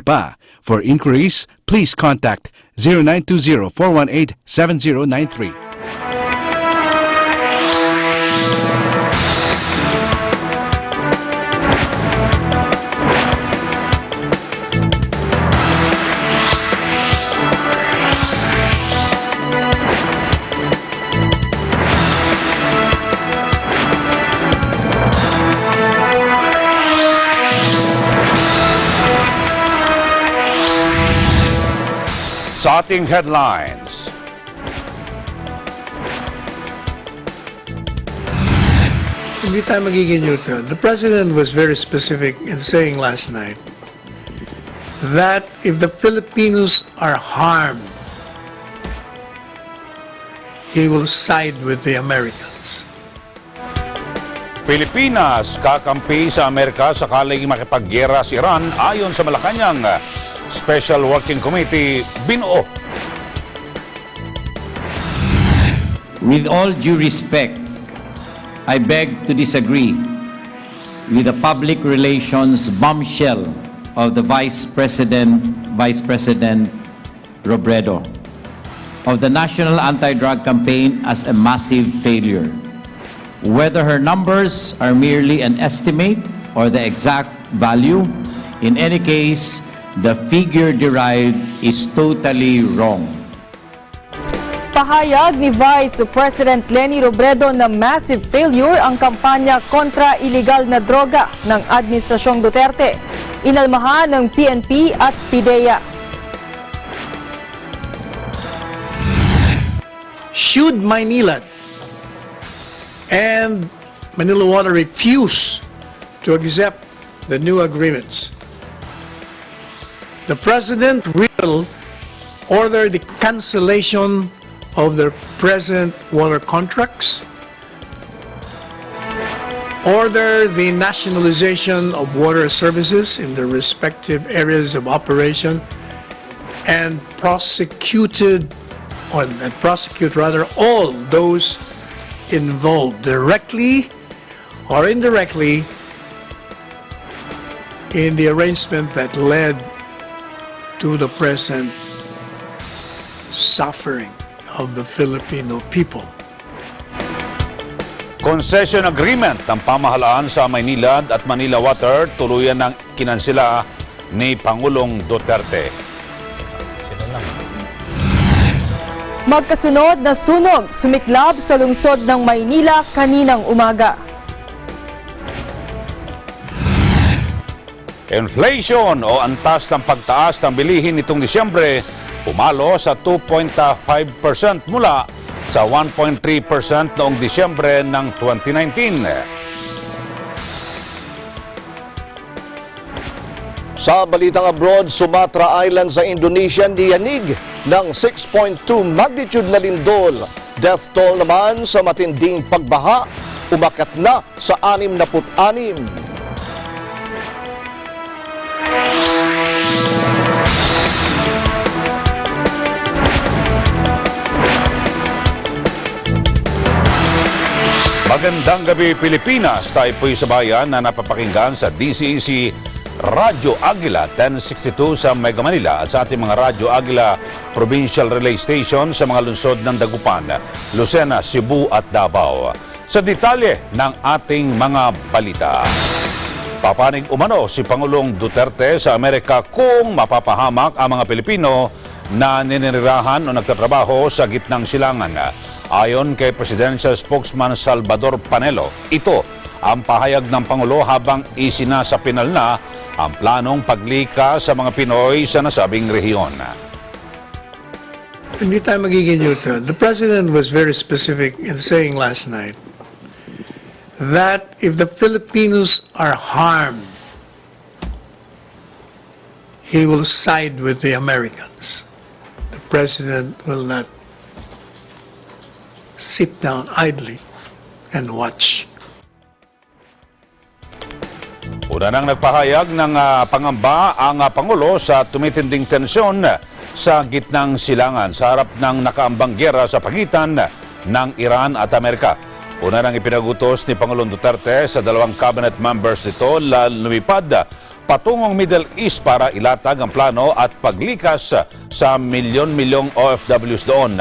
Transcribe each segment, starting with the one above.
pa. For inquiries, please contact 0920-418-7093. Sa ating headlines, hindi tayo magiging neutral. The President was very specific in saying last night that if the Filipinos are harmed, he will side with the Americans. Pilipinas kakampi sa Amerika sakaling makipaggera si Iran ayon sa Malacanang Special Working Committee binuo. With all due respect, I beg to disagree with the public relations bombshell of the Vice President Robredo of the National Anti-Drug Campaign as a massive failure. Whether her numbers are merely an estimate or the exact value, in any case, the figure derived is totally wrong. Pahayag ni Vice President Leni Robredo na massive failure ang kampanya kontra iligal na droga ng Administrasyong Duterte. Inalmahan ng PNP at PIDEA. Should Maynila and Manila Water refuse to accept the new agreements, the President will order the cancellation of their present water contracts, order the nationalization of water services in their respective areas of operation, and prosecute all those involved directly or indirectly in the arrangement that led to the present suffering of the Filipino people. Concession agreement ng pamahalaan sa Maynilad at Manila Water tuluyan ng kinansela ni Pangulong Duterte. Magkasunod na sunog sumiklab sa lungsod ng Maynila kaninang umaga. Inflation o antas ng pagtaas ng bilihin nitong Disyembre pumalo sa 2.5% mula sa 1.3% noong Disyembre ng 2019. Sa balitang abroad, Sumatra Island sa Indonesia niyanig ng 6.2 magnitude na lindol. Death toll naman sa matinding pagbaha umakyat na sa 66. Magandang gabi Pilipinas, tayo po'y sa bayan na napapakinggan sa DCEC Radyo Agila 1062 sa Mega Manila at sa ating mga Radyo Agila Provincial Relay Station sa mga lungsod ng Dagupan, Lucena, Cebu at Davao. Sa detalye ng ating mga balita. Papanig umano si Pangulong Duterte sa Amerika kung mapapahamak ang mga Pilipino na ninirahan o nagtatrabaho sa gitnang silangan. Ayon kay Presidential Spokesman Salvador Panelo, ito ang pahayag ng Pangulo habang isinasapinal na ang planong paglikas sa mga Pinoy sa nasabing rehiyon. Hindi tayo magiging neutral. The President was very specific in saying last night that if the Filipinos are harmed, he will side with the Americans. The President will not sit down idly and watch. Una nang nagpahayag ng pangamba ang Pangulo sa tumitinding tensyon sa gitnang silangan sa harap ng nakaambang gyera sa pagitan ng Iran at Amerika. Una nang ipinagutos ni Pangulong Duterte sa dalawang cabinet members nito na lumipad patungong Middle East para ilatag ang plano at paglikas sa milyon-milyong OFWs doon.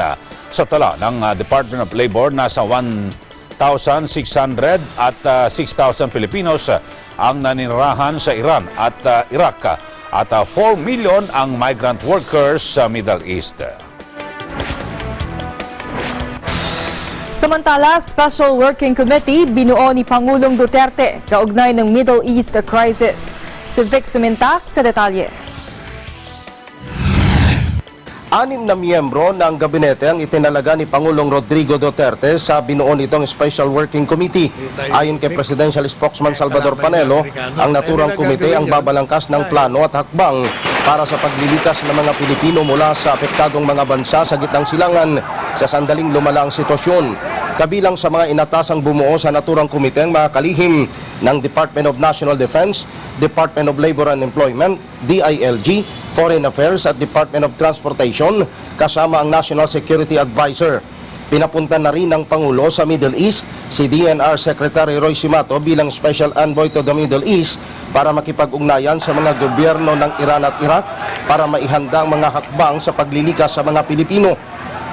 Sa tala ng Department of Labor, nasa 1,600 at 6,000 Filipinos ang naninirahan sa Iran at Iraq at 4 million ang migrant workers sa Middle East. Samantala, Special Working Committee binuo ni Pangulong Duterte kaugnay ng Middle East crisis. Si Vic Sumintak sa detalye. 6 na miyembro ng gabinete ang itinalaga ni Pangulong Rodrigo Duterte sa binuo nitong Special Working Committee. Ayon kay Presidential Spokesman Salvador Panelo, ang naturang komite ang babalangkas ng plano at hakbang para sa paglilikas ng mga Pilipino mula sa apektadong mga bansa sa gitnang silangan sa sandaling lumala ang sitwasyon. Kabilang sa mga inatasang bumuo sa naturang komite ang mga kalihim ng Department of National Defense, Department of Labor and Employment, DILG, Foreign Affairs at Department of Transportation kasama ang National Security Advisor. Pinapunta na rin ng Pangulo sa Middle East si DNR Secretary Roy Simato bilang Special Envoy to the Middle East para makipag-ugnayan sa mga gobyerno ng Iran at Iraq para maihanda ang mga hakbang sa paglilikas sa mga Pilipino.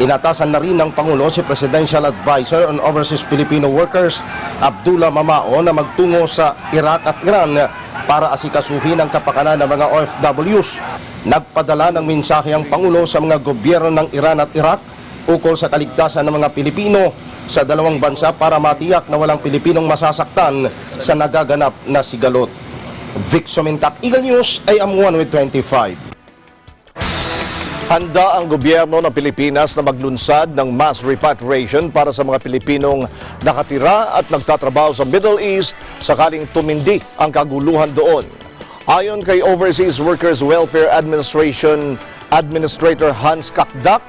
Inatasan na rin ng Pangulo si Presidential Advisor on Overseas Filipino Workers Abdullah Mamao na magtungo sa Iraq at Iran para asikasuhin ang kapakanan ng mga OFWs. Nagpadala ng mensahe ang Pangulo sa mga gobyerno ng Iran at Iraq ukol sa kaligtasan ng mga Pilipino sa dalawang bansa para matiyak na walang Pilipinong masasaktan sa nagaganap na sigalot. Vic Sumintak, Eagle News, I am one with 25. Handa ang gobyerno ng Pilipinas na maglunsad ng mass repatriation para sa mga Pilipinong nakatira at nagtatrabaho sa Middle East sakaling tumindi ang kaguluhan doon. Ayon kay Overseas Workers Welfare Administration Administrator Hans Kakdak,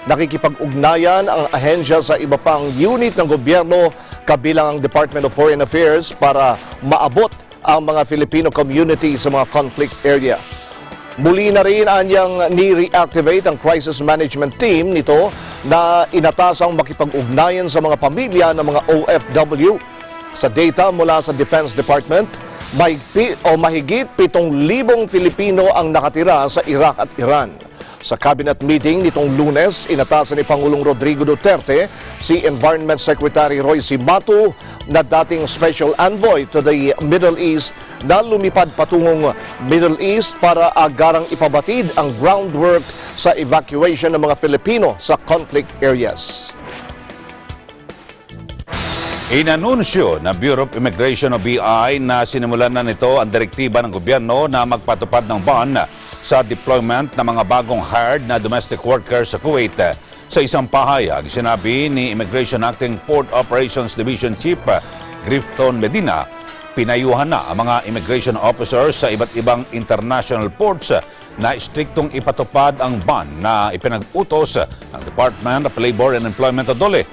nakikipag-ugnayan ang ahensya sa iba pang unit ng gobyerno kabilang ang Department of Foreign Affairs para maabot ang mga Filipino community sa mga conflict area. Muli na rin anyang ni-reactivate ang crisis management team nito na inatasang makipag-ugnayan sa mga pamilya ng mga OFW. Sa data mula sa Defense Department, mahigit 7,000 Filipino ang nakatira sa Iraq at Iran. Sa cabinet meeting nitong Lunes, inatasan ni Pangulong Rodrigo Duterte si Environment Secretary Roy Simato na dating Special Envoy to the Middle East na lumipad patungong Middle East para agarang ipabatid ang groundwork sa evacuation ng mga Filipino sa conflict areas. Inanunsyo na Bureau of Immigration o BI na sinimulan na nito ang direktiba ng gobyerno na magpatupad ng ban sa deployment ng mga bagong hired na domestic workers sa Kuwait. Sa isang pahayag, sinabi ni Immigration Acting Port Operations Division Chief Grifton Medina, pinayuhan na ang mga immigration officers sa iba't ibang international ports na istriktong ipatupad ang ban na ipinag-utos ng Department of Labor and Employment o DOLE.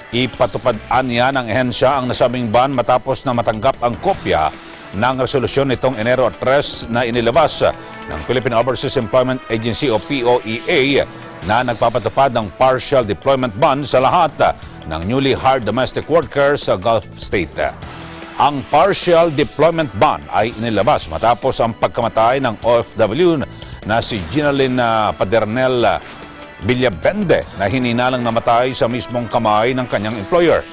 Ipatupad niya ng ehensya ang nasabing ban matapos na matanggap ang kopya ng resolusyon nitong Enero 3 na inilabas ng Philippine Overseas Employment Agency o POEA na nagpapatupad ng partial deployment ban sa lahat ng newly hired domestic workers sa Gulf State. Ang partial deployment ban ay inilabas matapos ang pagkamatay ng OFW na si Ginalyn Padernel Villabende na hininalang namatay sa mismong kamay ng kanyang employer.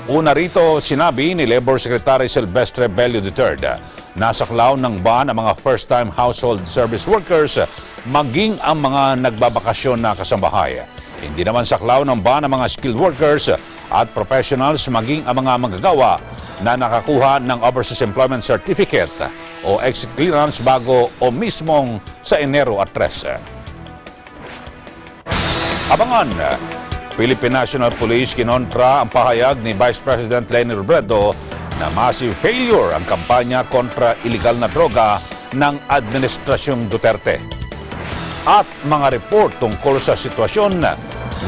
Una rito, sinabi ni Labor Secretary Silvestre Bello III na saklaw ng ban ang mga first-time household service workers maging ang mga nagbabakasyon na kasambahay. Hindi naman saklaw ng ban ang mga skilled workers at professionals maging ang mga manggagawa na nakakuha ng Overseas Employment Certificate o exit clearance bago o mismong sa Enero 3. Abangan, Philippine National Police kinontra ang pahayag ni Vice President Leni Robredo na massive failure ang kampanya kontra iligal na droga ng Administrasyong Duterte. At mga report tungkol sa sitwasyon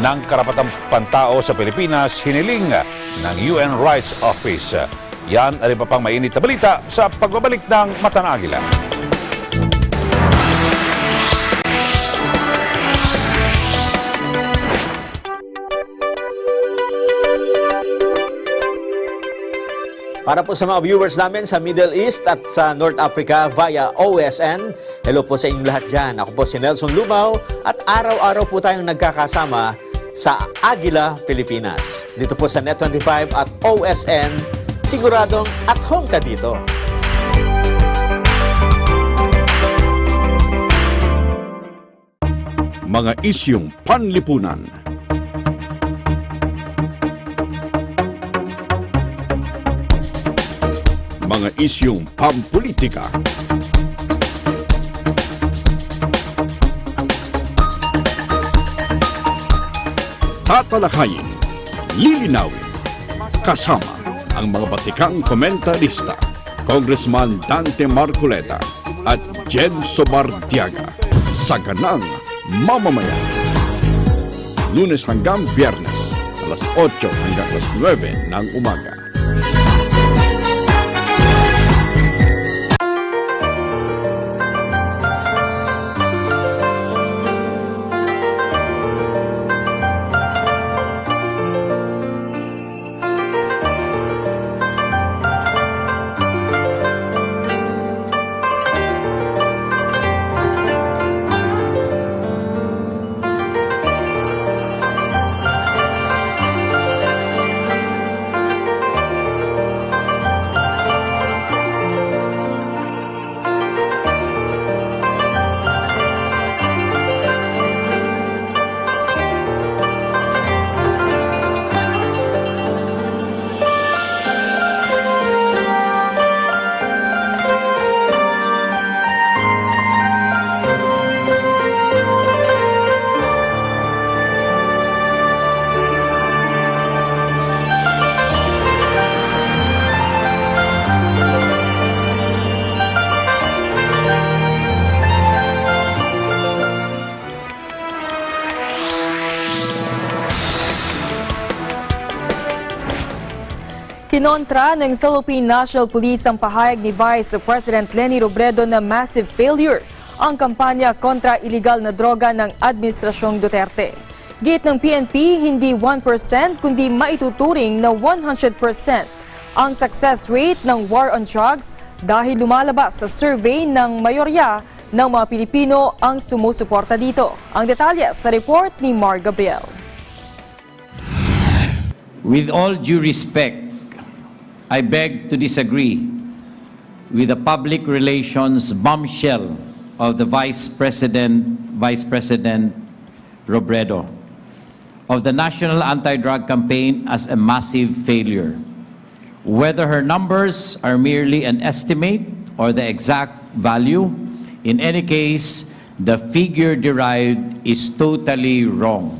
ng karapatang pantao sa Pilipinas hiniling ng UN Rights Office. Yan ay pa pang mainit na balita sa pagbabalik ng Mata ng Agila. Para po sa mga viewers namin sa Middle East at sa North Africa via OSN, hello po sa inyong lahat dyan. Ako po si Nelson Lumaw at araw-araw po tayong nagkakasama sa Agila, Pilipinas. Dito po sa Net25 at OSN, siguradong at home ka dito. Mga isyung panlipunan. Mga isyung pampolitika. Tatalakayin, lilinawin, kasama ang mga batikang komentarista, Congressman Dante Marcoleta at Jen Sobartiaga sa Ganang Mamamayan. Lunes hanggang Biyernes, alas 8 hanggang alas 9 ng umaga. Kinontra ng Philippine National Police ang pahayag ni Vice President Leni Robredo na massive failure ang kampanya kontra iligal na droga ng Administrasyong Duterte. Gate ng PNP, hindi 1% kundi maituturing na 100% ang success rate ng war on drugs dahil lumalabas sa survey ng mayorya ng mga Pilipino ang sumusuporta dito. Ang detalye sa report ni Mar Gabriel. With all due respect, I beg to disagree with the public relations bombshell of the Vice President Robredo of the national anti-drug campaign as a massive failure. Whether her numbers are merely an estimate or the exact value, in any case, the figure derived is totally wrong.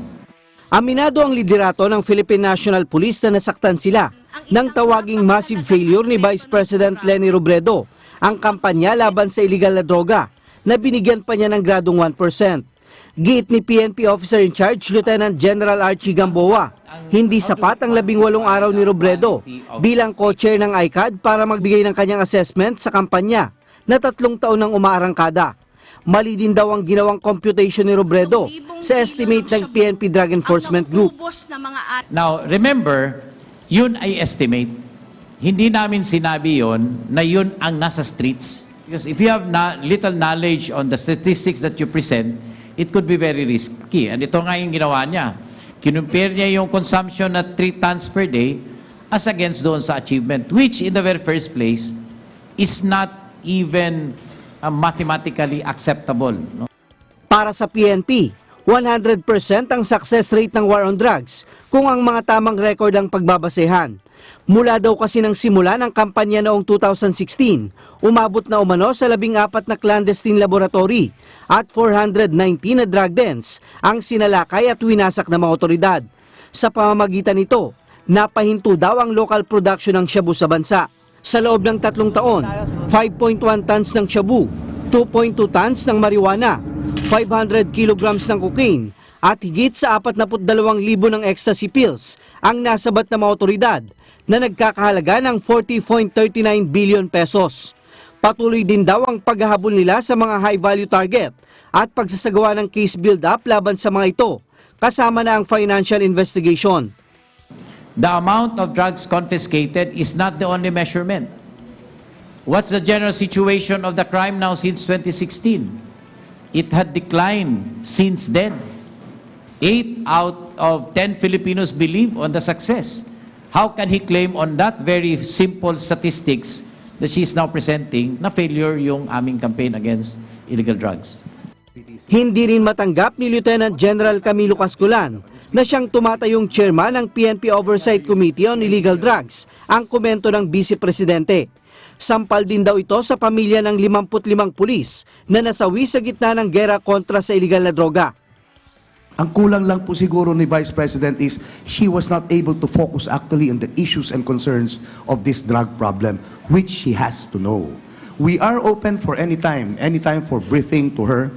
Aminado ang liderato ng Philippine National Police na nasaktan sila nang tawaging massive failure ni Vice President Leni Robredo ang kampanya laban sa iligal na droga na binigyan pa niya ng gradong 1%. Giit ni PNP Officer in Charge Lieutenant General Archie Gamboa, hindi sapat ang 18 araw ni Robredo bilang co-chair ng ICAD para magbigay ng kanyang assessment sa kampanya na 3 taon nang umaarangkada. Mali din daw ang ginawang computation ni Robredo sa estimate ng PNP Drug Enforcement Group. Now, remember, yun ay estimate. Hindi namin sinabi yun na yun ang nasa streets. Because if you have little knowledge on the statistics that you present, it could be very risky. And ito nga yung ginawa niya. Kinumpare niya yung consumption na 3 tons per day as against doon sa achievement, which in the very first place is not even mathematically acceptable. No? Para sa PNP, 100% ang success rate ng war on drugs kung ang mga tamang record ang pagbabasehan. Mula daw kasi ng simula ng kampanya noong 2016, umabot na umano sa 14 na clandestine laboratory at 419 na drug dens ang sinalakay at winasak ng mga otoridad. Sa pamamagitan nito, napahinto daw ang local production ng shabu sa bansa. Sa loob ng 3 taon, 5.1 tons ng shabu, 2.2 tons ng marijuana, 500 kilograms ng cocaine at higit sa 42,000 ng ecstasy pills ang nasabat ng mga otoridad na nagkakahalaga ng 40.39 billion pesos. Patuloy din daw ang paghahabol nila sa mga high-value target at pagsasagawa ng case build-up laban sa mga ito, kasama na ang financial investigation. the amount of drugs confiscated is not the only measurement. What's the general situation of the crime now since 2016? It had declined since then. 8 out of 10 Filipinos believe on the success. How can he claim on that very simple statistics that she's now presenting na failure yung aming campaign against illegal drugs? Hindi rin matanggap ni Lieutenant General Camilo Casculan na siyang tumatayong chairman ng PNP Oversight Committee on Illegal Drugs ang komento ng Vice Presidente. Sampal din daw ito sa pamilya ng 55 pulis na nasawi sa gitna ng gera kontra sa illegal na droga. Ang kulang lang po siguro ni Vice President is she was not able to focus actually on the issues and concerns of this drug problem, which she has to know. We are open for anytime for briefing to her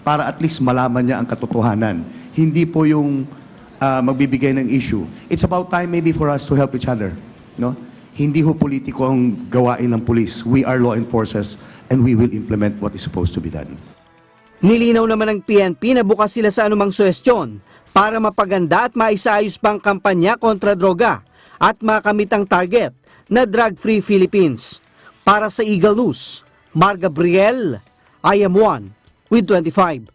para at least malaman niya ang katotohanan. Hindi po yung magbibigay ng issue. It's about time maybe for us to help each other. No? Hindi ho politiko ang gawain ng police. We are law enforcers and we will implement what is supposed to be done. Nilinaw naman ng PNP na bukas sila sa anumang suhestyon para mapaganda at maisaayos pang kampanya kontra droga at makamit ang target na drug-free Philippines. Para sa Eagle News, Mar Gabriel, I am one with 25.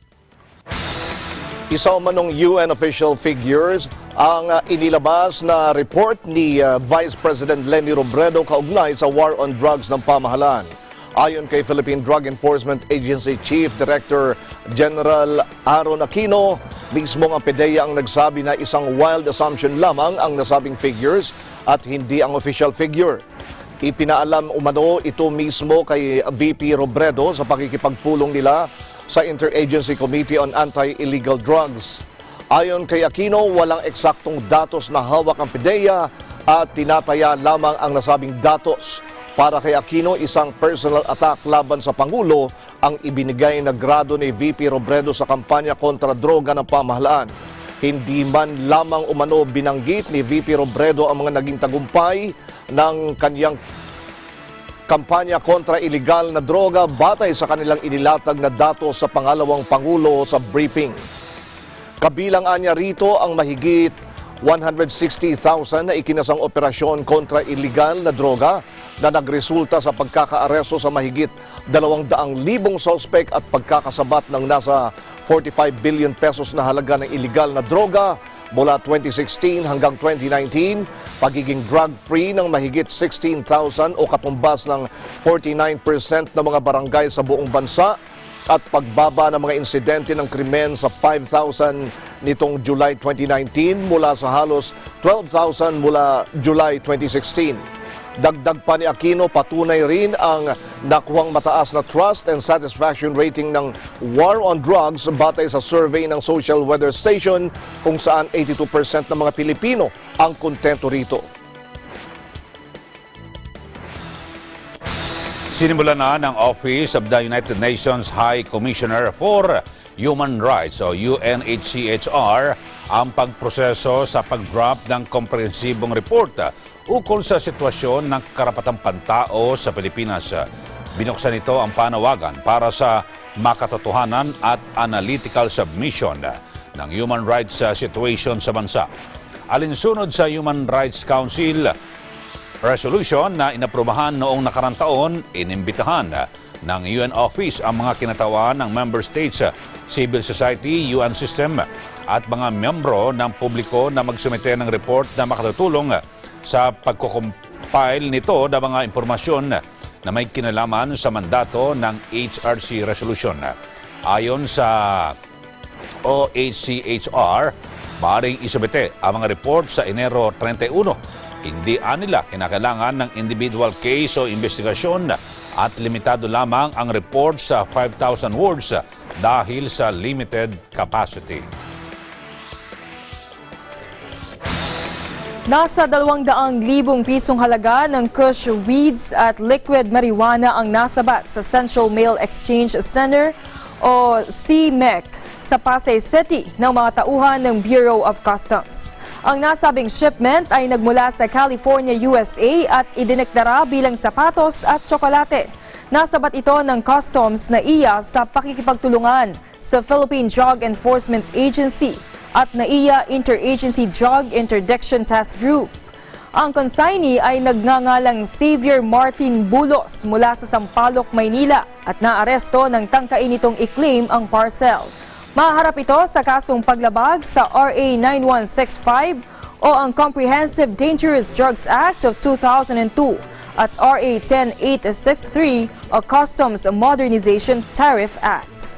Isa umanong UN official figures ang inilabas na report ni Vice President Leni Robredo kaugnay sa war on drugs ng pamahalaan. Ayon kay Philippine Drug Enforcement Agency Chief Director General Aaron Aquino, mismo ang PDEA ang nagsabi na isang wild assumption lamang ang nasabing figures at hindi ang official figure. Ipinaalam umano ito mismo kay VP Robredo sa pakikipagpulong nila sa Interagency Committee on Anti-Illegal Drugs. Ayon kay Aquino, walang eksaktong datos na hawak ang PDEA at tinataya lamang ang nasabing datos. Para kay Aquino, isang personal attack laban sa Pangulo ang ibinigay na grado ni VP Robredo sa kampanya kontra droga ng pamahalaan. Hindi man lamang umano binanggit ni VP Robredo ang mga naging tagumpay ng kanyang kampanya kontra iligal na droga batay sa kanilang inilatag na datos sa pangalawang Pangulo sa briefing. Kabilang anya rito ang mahigit 160,000 na ikinasang operasyon kontra iligal na droga na nagresulta sa pagkakaaresto sa mahigit 200,000 suspect at pagkakasabat ng nasa 45 billion pesos na halaga ng iligal na droga mula 2016 hanggang 2019, pagiging drug-free ng mahigit 16,000 o katumbas ng 49% ng mga barangay sa buong bansa at pagbaba ng mga insidente ng krimen sa 5,000 nitong July 2019 mula sa halos 12,000 mula July 2016. Dagdag pa ni Aquino, patunay rin ang nakuhang mataas na trust and satisfaction rating ng war on drugs batay sa survey ng Social Weather Station kung saan 82% ng mga Pilipino ang kontento rito. Sinimulan na ng Office of the United Nations High Commissioner for Human Rights o UNHCHR ang pagproseso sa pag-draft ng komprehensibong report ukol sa sitwasyon ng karapatang pantao sa Pilipinas. Binuksan nito ang panawagan para sa makatotohanan at analytical submission ng human rights situation sa bansa. Alinsunod sa Human Rights Council resolution na inaprubahan noong nakarang taon, inimbitahan ng UN Office ang mga kinatawan ng member states, civil society, UN system at mga miyembro ng publiko na magsumite ng report na makatutulong sa pagkukumpile nito ng mga impormasyon na may kinalaman sa mandato ng HRC resolution. Ayon sa OHCHR, maaaring isubite ang mga report sa Enero 31. Hindi nila kinakailangan ng individual case o investigasyon at limitado lamang ang report sa 5,000 words dahil sa limited capacity. Nasa 200,000 pisong halaga ng kush weeds at liquid marijuana ang nasabat sa Central Mail Exchange Center o CMEC sa Pasay City ng mga tauhan ng Bureau of Customs. Ang nasabing shipment ay nagmula sa California, USA at idineklara bilang sapatos at tsokolate. Nasabat ito ng Customs na iya sa pakikipagtulungan sa Philippine Drug Enforcement Agency at NAIA Interagency Drug Interdiction Task Group. Ang consignee ay nagngangalang Xavier Martin Bulos mula sa Sampaloc, Maynila at naaresto ng tangkain nitong i-claim ang parcel. Maharap ito sa kasong paglabag sa RA 9165 o ang Comprehensive Dangerous Drugs Act of 2002 at RA 10863 o Customs Modernization Tariff Act.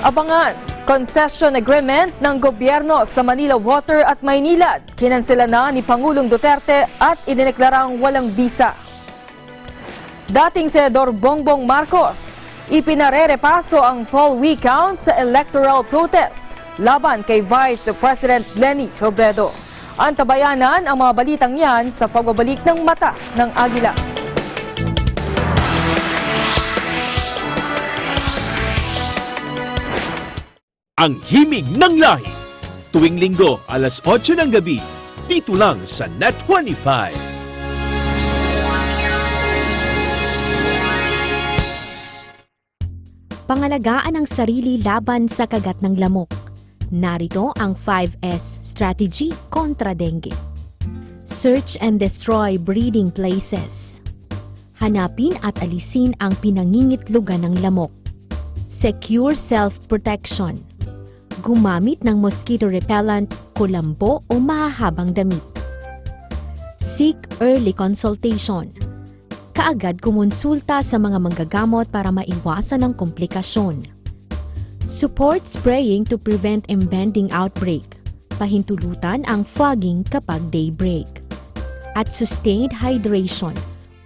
Abangan, concession agreement ng gobyerno sa Manila Water at Maynilad. Kinansela na ni Pangulong Duterte at idineklarang walang bisa. Dating Senador Bongbong Marcos, ipinarerepaso ang poll recount sa electoral protest laban kay Vice President Leni Robredo. Antabayanan ang mga balitang yan sa pagbabalik ng mata ng Agila. Ang himig ng lahi, tuwing linggo alas 8 ng gabi, dito lang sa Net 25. Pangalagaan ang sarili laban sa kagat ng lamok. Narito ang 5S strategy kontra dengue. Search and destroy breeding places. Hanapin at alisin ang pinangingitlugan ng lamok. Secure self-protection. Gumamit ng mosquito repellent, kulambo o mahahabang damit. Seek early consultation. Kaagad kumonsulta sa mga manggagamot para maiwasan ang komplikasyon. Support spraying to prevent impending outbreak. Pahintulutan ang fogging kapag daybreak. At sustained hydration.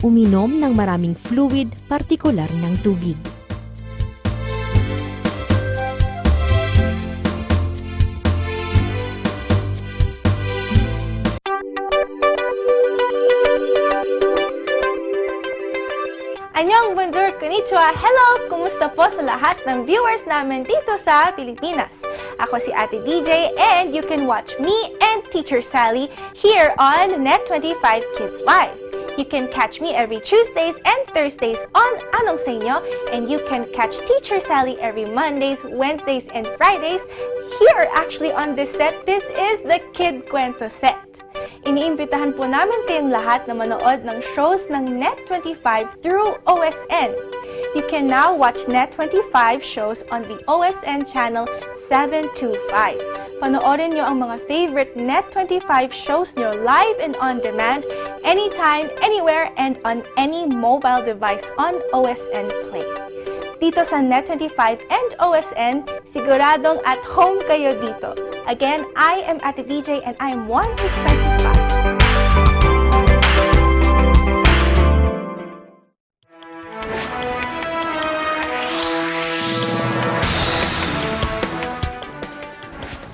Uminom ng maraming fluid, partikular ng tubig. Annyeong, bonjour, konnichiwa, hello! Kumusta po sa lahat ng viewers namin dito sa Pilipinas? Ako si Ate DJ and you can watch me and Teacher Sally here on Net25 Kids Live. You can catch me every Tuesdays and Thursdays on Anong Sa Inyo, and you can catch Teacher Sally every Mondays, Wednesdays, and Fridays here actually on this set. This is the Kid Kwento set. Iniimbitahan po namin kayong lahat na manood ng shows ng Net25 through OSN. You can now watch Net25 shows on the OSN channel 725. Panoorin nyo ang mga favorite Net25 shows nyo live and on demand, anytime, anywhere, and on any mobile device on OSN Play. Dito sa Net25 and OSN, siguradong at home kayo dito. Again, I am Ate DJ and I am 1 to 25.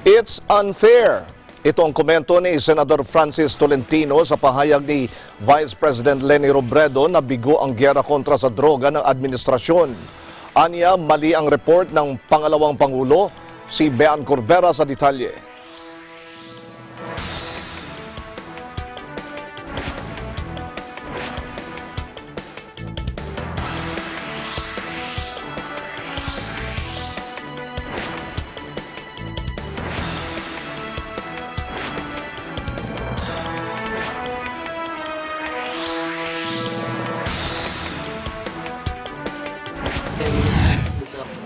It's unfair. Ito ang komento ni Senador Francis Tolentino sa pahayag ni Vice President Leni Robredo na bigo ang giyera kontra sa droga ng administrasyon. Anya, mali ang report ng pangalawang Pangulo, si Bean Corvera sa detalye.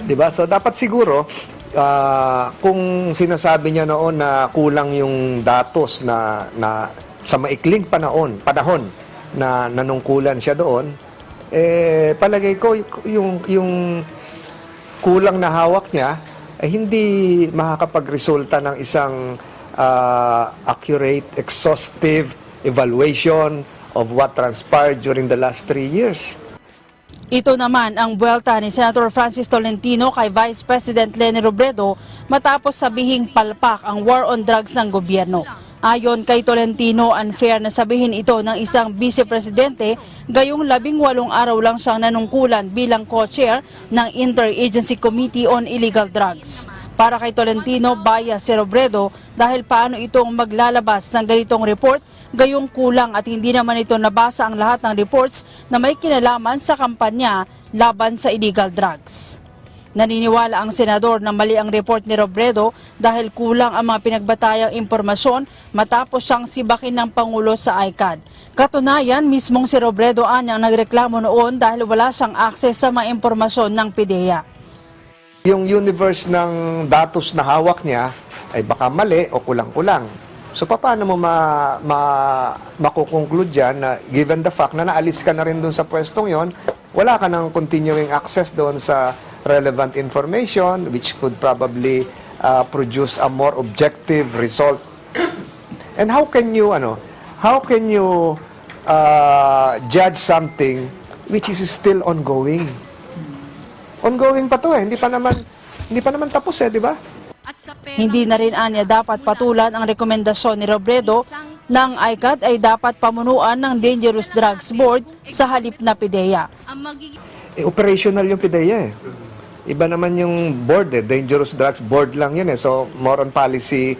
Diba? So dapat siguro kung sinasabi niya noon na kulang yung datos na sa maikling panahon na nanungkulan siya doon, palagay ko yung kulang na hawak niya hindi makakapagresulta ng isang accurate, exhaustive evaluation of what transpired during the last 3 years. Ito naman ang buwelta ni Senator Francis Tolentino kay Vice President Leni Robredo matapos sabihing palpak ang war on drugs ng gobyerno. Ayon kay Tolentino, unfair na sabihin ito ng isang vice-presidente gayong 18 araw lang siyang nanungkulan bilang co-chair ng Interagency Committee on Illegal Drugs. Para kay Tolentino, bias si Robredo dahil paano itong maglalabas ng ganitong report gayong kulang at hindi naman ito nabasa ang lahat ng reports na may kinalaman sa kampanya laban sa illegal drugs. Naniniwala ang senador na mali ang report ni Robredo dahil kulang ang mga pinagbatayang impormasyon matapos siyang sibakin ng Pangulo sa ICAD. Katunayan, mismong si Robredo anyang nagreklamo noon dahil wala siyang access sa mga impormasyon ng PIDEA. Yung universe ng datos na hawak niya ay baka mali o kulang-kulang. So paano mo makukonclude yan na given the fact na naalis ka na rin doon sa pwestong yon, wala ka ng continuing access doon sa relevant information which could probably produce a more objective result. And how can you judge something which is still ongoing? Ongoing pa to eh, hindi pa naman tapos eh, di ba? Hindi na rin anya dapat patulan ang rekomendasyon ni Robredo ng ICAD ay dapat pamunuan ng Dangerous Drugs Board sa halip na PIDEA. Operational yung PIDEA eh. Iba naman yung board eh, Dangerous Drugs Board lang yun eh. So more on policy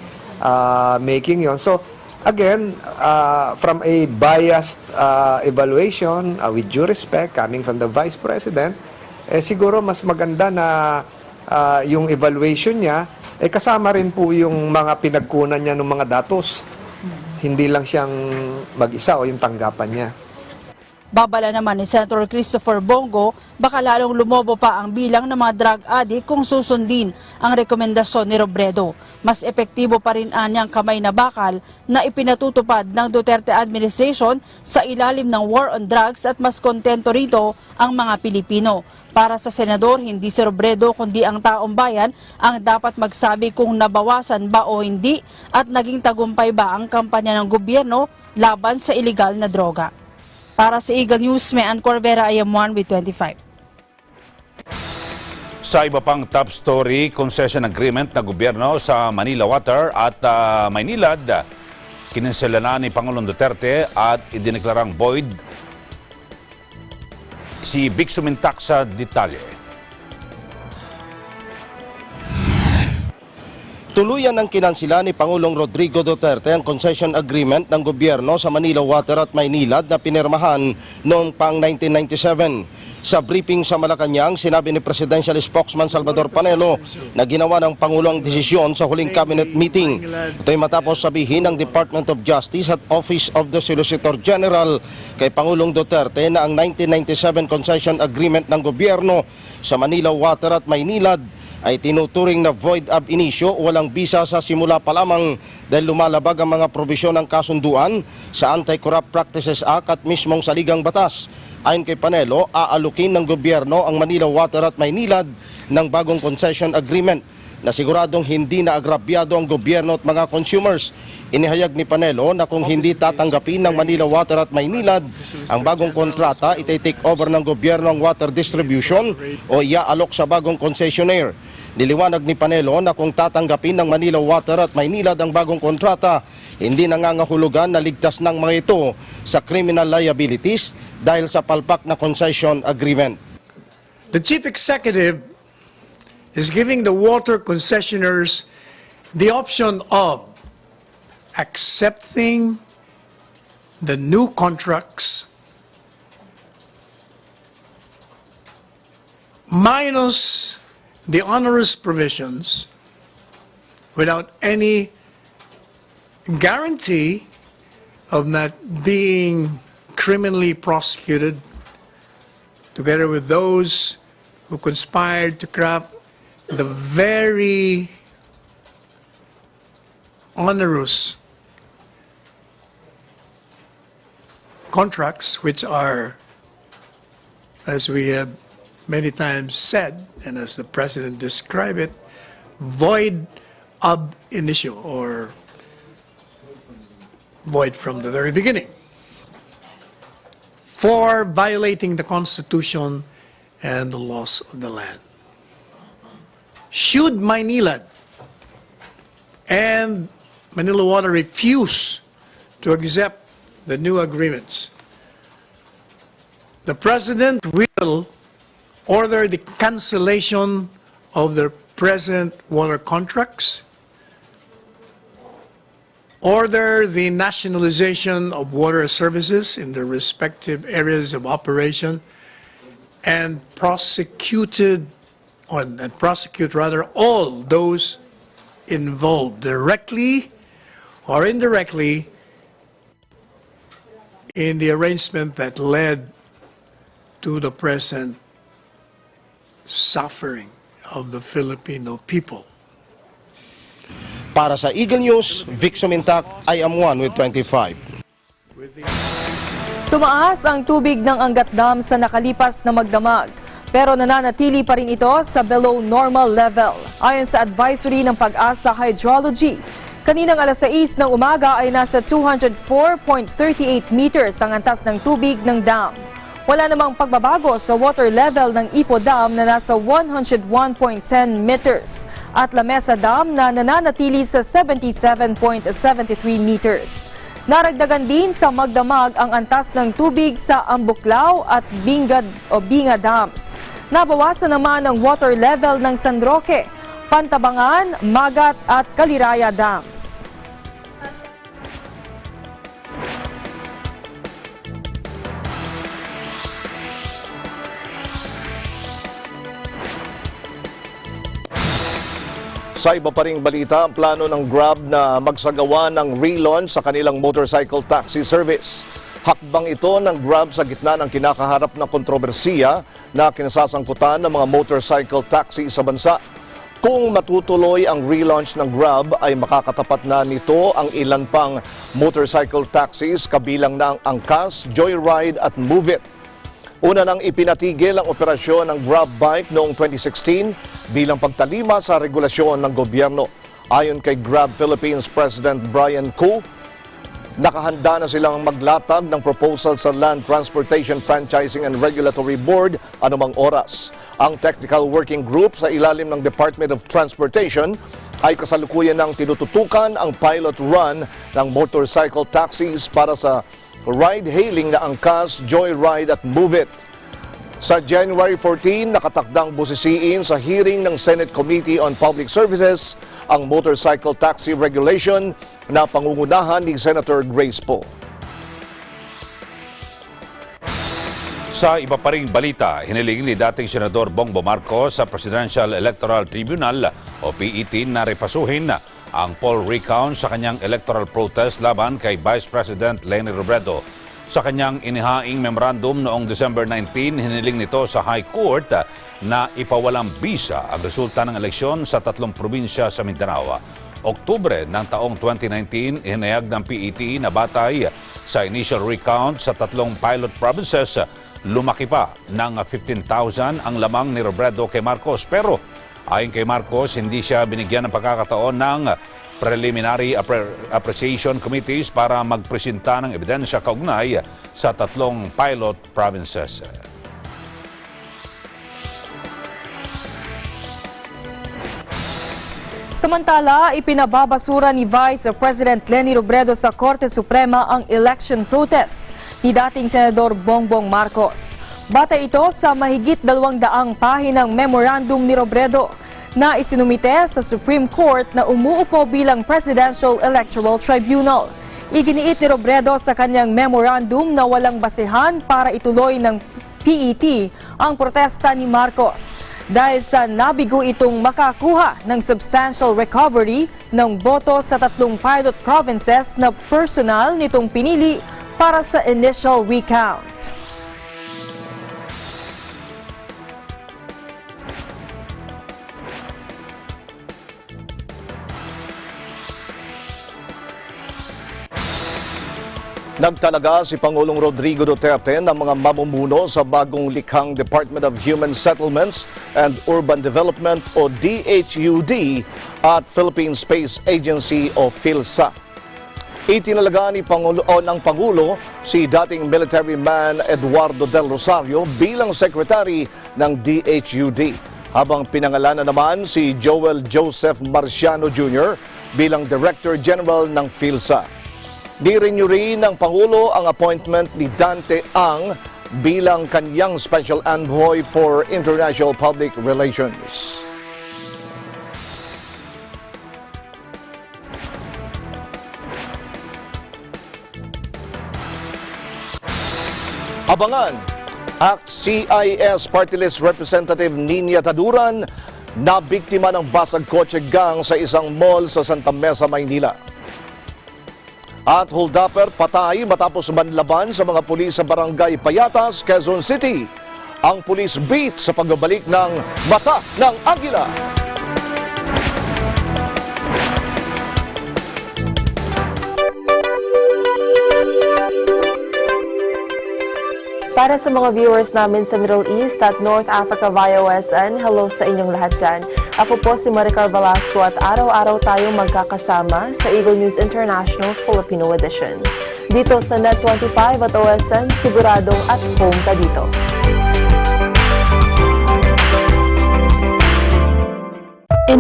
making yon. So again, from a biased evaluation, with due respect coming from the Vice President, siguro mas maganda na yung evaluation niya kasama rin po yung mga pinagkunan niya ng mga datos. Hindi lang siyang mag-isa o yung tanggapan niya. Babala naman ni Senator Christopher Bongo, baka lalong lumobo pa ang bilang ng mga drug addict kung susundin ang rekomendasyon ni Robredo. Mas epektibo pa rin anyang kamay na bakal na ipinatutupad ng Duterte administration sa ilalim ng war on drugs at mas kontento rito ang mga Pilipino. Para sa senador, hindi si Robredo kundi ang taong bayan ang dapat magsabi kung nabawasan ba o hindi at naging tagumpay ba ang kampanya ng gobyerno laban sa iligal na droga. Para sa Eagle News, may Ann Corvera, IM1 with 25. Sa iba pang top story, concession agreement na gobyerno sa Manila Water at Maynilad, kininsela na ni Pangulong Duterte at idineklarang void si Vic Sumintak sa detalye. Tuluyan ang kinansila ni Pangulong Rodrigo Duterte ang concession agreement ng gobyerno sa Manila Water at Maynilad na pinirmahan noong pang 1997. Sa briefing sa Malacanang, sinabi ni Presidential Spokesman Salvador Panelo na ginawa ng Pangulo ang desisyon sa huling cabinet meeting. Ito'y matapos sabihin ng Department of Justice at Office of the Solicitor General kay Pangulong Duterte na ang 1997 concession agreement ng gobyerno sa Manila Water at Maynilad ay tinuturing na void ab initio o walang bisa sa simula pa lamang dahil lumalabag ang mga probisyon ng kasunduan sa Anti-Corrupt Practices Act at mismong saligang batas. Ayon kay Panelo, aalukin ng gobyerno ang Manila Water at Maynilad ng bagong concession agreement na siguradong hindi na agrabyado ang gobyerno at mga consumers. Inihayag ni Panelo na kung hindi tatanggapin ng Manila Water at Maynilad ang bagong kontrata, iti-take over ng gobyerno ang water distribution o iaalok sa bagong concessionaire. Niliwanag ni Panelo na kung tatanggapin ng Manila Water at Maynilad ang bagong kontrata, hindi nangangahulugan na ligtas ng mga ito sa criminal liabilities dahil sa palpak na concession agreement. The Chief Executive is giving the water concessionaires the option of accepting the new contracts minus the onerous provisions without any guarantee of not being criminally prosecuted together with those who conspired to craft the very onerous contracts, which are, as we have many times said, and as the President described it, void ab initio, or void from the very beginning, for violating the Constitution and the laws of the land. Should Maynilad and Manila Water refuse to accept the new agreements, the President will order the cancellation of their present water contracts, order the nationalization of water services in their respective areas of operation, and prosecuted and prosecute rather all those involved directly or indirectly in the arrangement that led to the present suffering of the Filipino people. Para sa Eagle News, Vic Sumintak, I am one with 25. Tumaas ang tubig ng Angat Dam sa nakalipas na magdamag, pero nananatili pa rin ito sa below normal level. Ayon sa advisory ng Pag-asa Hydrology, kaninang alas 6 ng umaga ay nasa 204.38 meters ang antas ng tubig ng dam. Wala namang pagbabago sa water level ng Ipo Dam na nasa 101.10 meters at La Mesa Dam na nananatili sa 77.73 meters. Naragdagan din sa magdamag ang antas ng tubig sa Ambuklao at Binga Dams. Nabawasan naman ang water level ng San Roque, Pantabangan, Magat at Kaliraya Dams. Sa iba pa ring balita, ang plano ng Grab na magsagawa ng relaunch sa kanilang motorcycle taxi service. Hakbang ito ng Grab sa gitna ng kinakaharap na kontrobersiya na kinasasangkutan ng mga motorcycle taxi sa bansa. Kung matutuloy ang relaunch ng Grab ay makakatapat na nito ang ilan pang motorcycle taxis kabilang na ang Angkas, Joyride at Move It. Una nang ipinatigil ang operasyon ng Grab Bike noong 2016 bilang pagtalima sa regulasyon ng gobyerno. Ayon kay Grab Philippines President Brian Koo, nakahanda na silang maglatag ng proposal sa Land Transportation Franchising and Regulatory Board anumang oras. Ang technical working group sa ilalim ng Department of Transportation ay kasalukuyan ng tinututukan ang pilot run ng motorcycle taxis para sa ride-hailing na Angkas, Joyride at Move It. Sa January 14, nakatakdang busisiin sa hearing ng Senate Committee on Public Services ang motorcycle taxi regulation na pangungunahan ni Senator Grace Poe. Sa iba pa ring balita, hiniling ni dating Senador Bongbong Marcos sa Presidential Electoral Tribunal o PET na repasuhin ang poll recount sa kanyang electoral protest laban kay Vice President Leni Robredo. Sa kanyang inihaing memorandum noong December 19, hiniling nito sa High Court na ipawalang bisa ang resulta ng eleksyon sa 3 probinsya sa Mindanao. Oktubre ng taong 2019, hinayag ng PET na batay sa initial recount sa 3 pilot provinces, lumaki pa ng 15,000 ang lamang ni Robredo kay Marcos. Pero ayon kay Marcos, hindi siya binigyan ng pagkakataon ng preliminary appreciation committees para magpresenta ng ebidensya kaugnay sa 3 pilot provinces. Samantala, ipinababasura ni Vice President Leni Robredo sa Korte Suprema ang election protest ni dating Senador Bongbong Marcos. Batay ito sa mahigit 200 pahinang memorandum ni Robredo na isinumite sa Supreme Court na umuupo bilang Presidential Electoral Tribunal. Iginiit ni Robredo sa kanyang memorandum na walang basehan para ituloy ng PET ang protesta ni Marcos dahil sa nabigo itong makakuha ng substantial recovery ng boto sa 3 pilot provinces na personal nitong pinili para sa initial recount. Nagtalaga si Pangulong Rodrigo Duterte ng mga mamumuno sa bagong likhang Department of Human Settlements and Urban Development o DHUD at Philippine Space Agency o PhilSA. Itinalaga ng Pangulo si dating military man Eduardo Del Rosario bilang Secretary ng DHUD, habang pinangalanan naman si Joel Joseph Marciano Jr. bilang Director General ng PhilSA. Nirenew rin ng Pangulo ang appointment ni Dante Ang bilang kanyang Special Envoy for International Public Relations. Abangan ACT-CIS Party List Representative Nina Taduran na biktima ng basag kotse gang sa isang mall sa Santa Mesa, Maynila. At holdupper patay matapos manlaban sa mga pulis sa Barangay Payatas, Quezon City. Ang police beat sa pagbabalik ng Mata ng Agila. Para sa mga viewers namin sa Middle East at North Africa via OSN, hello sa inyong lahat dyan. Ako po si Maricar Velasco at araw-araw tayo magkakasama sa Eagle News International Filipino Edition. Dito sa Net25 at OSN, siguradong at home ka dito.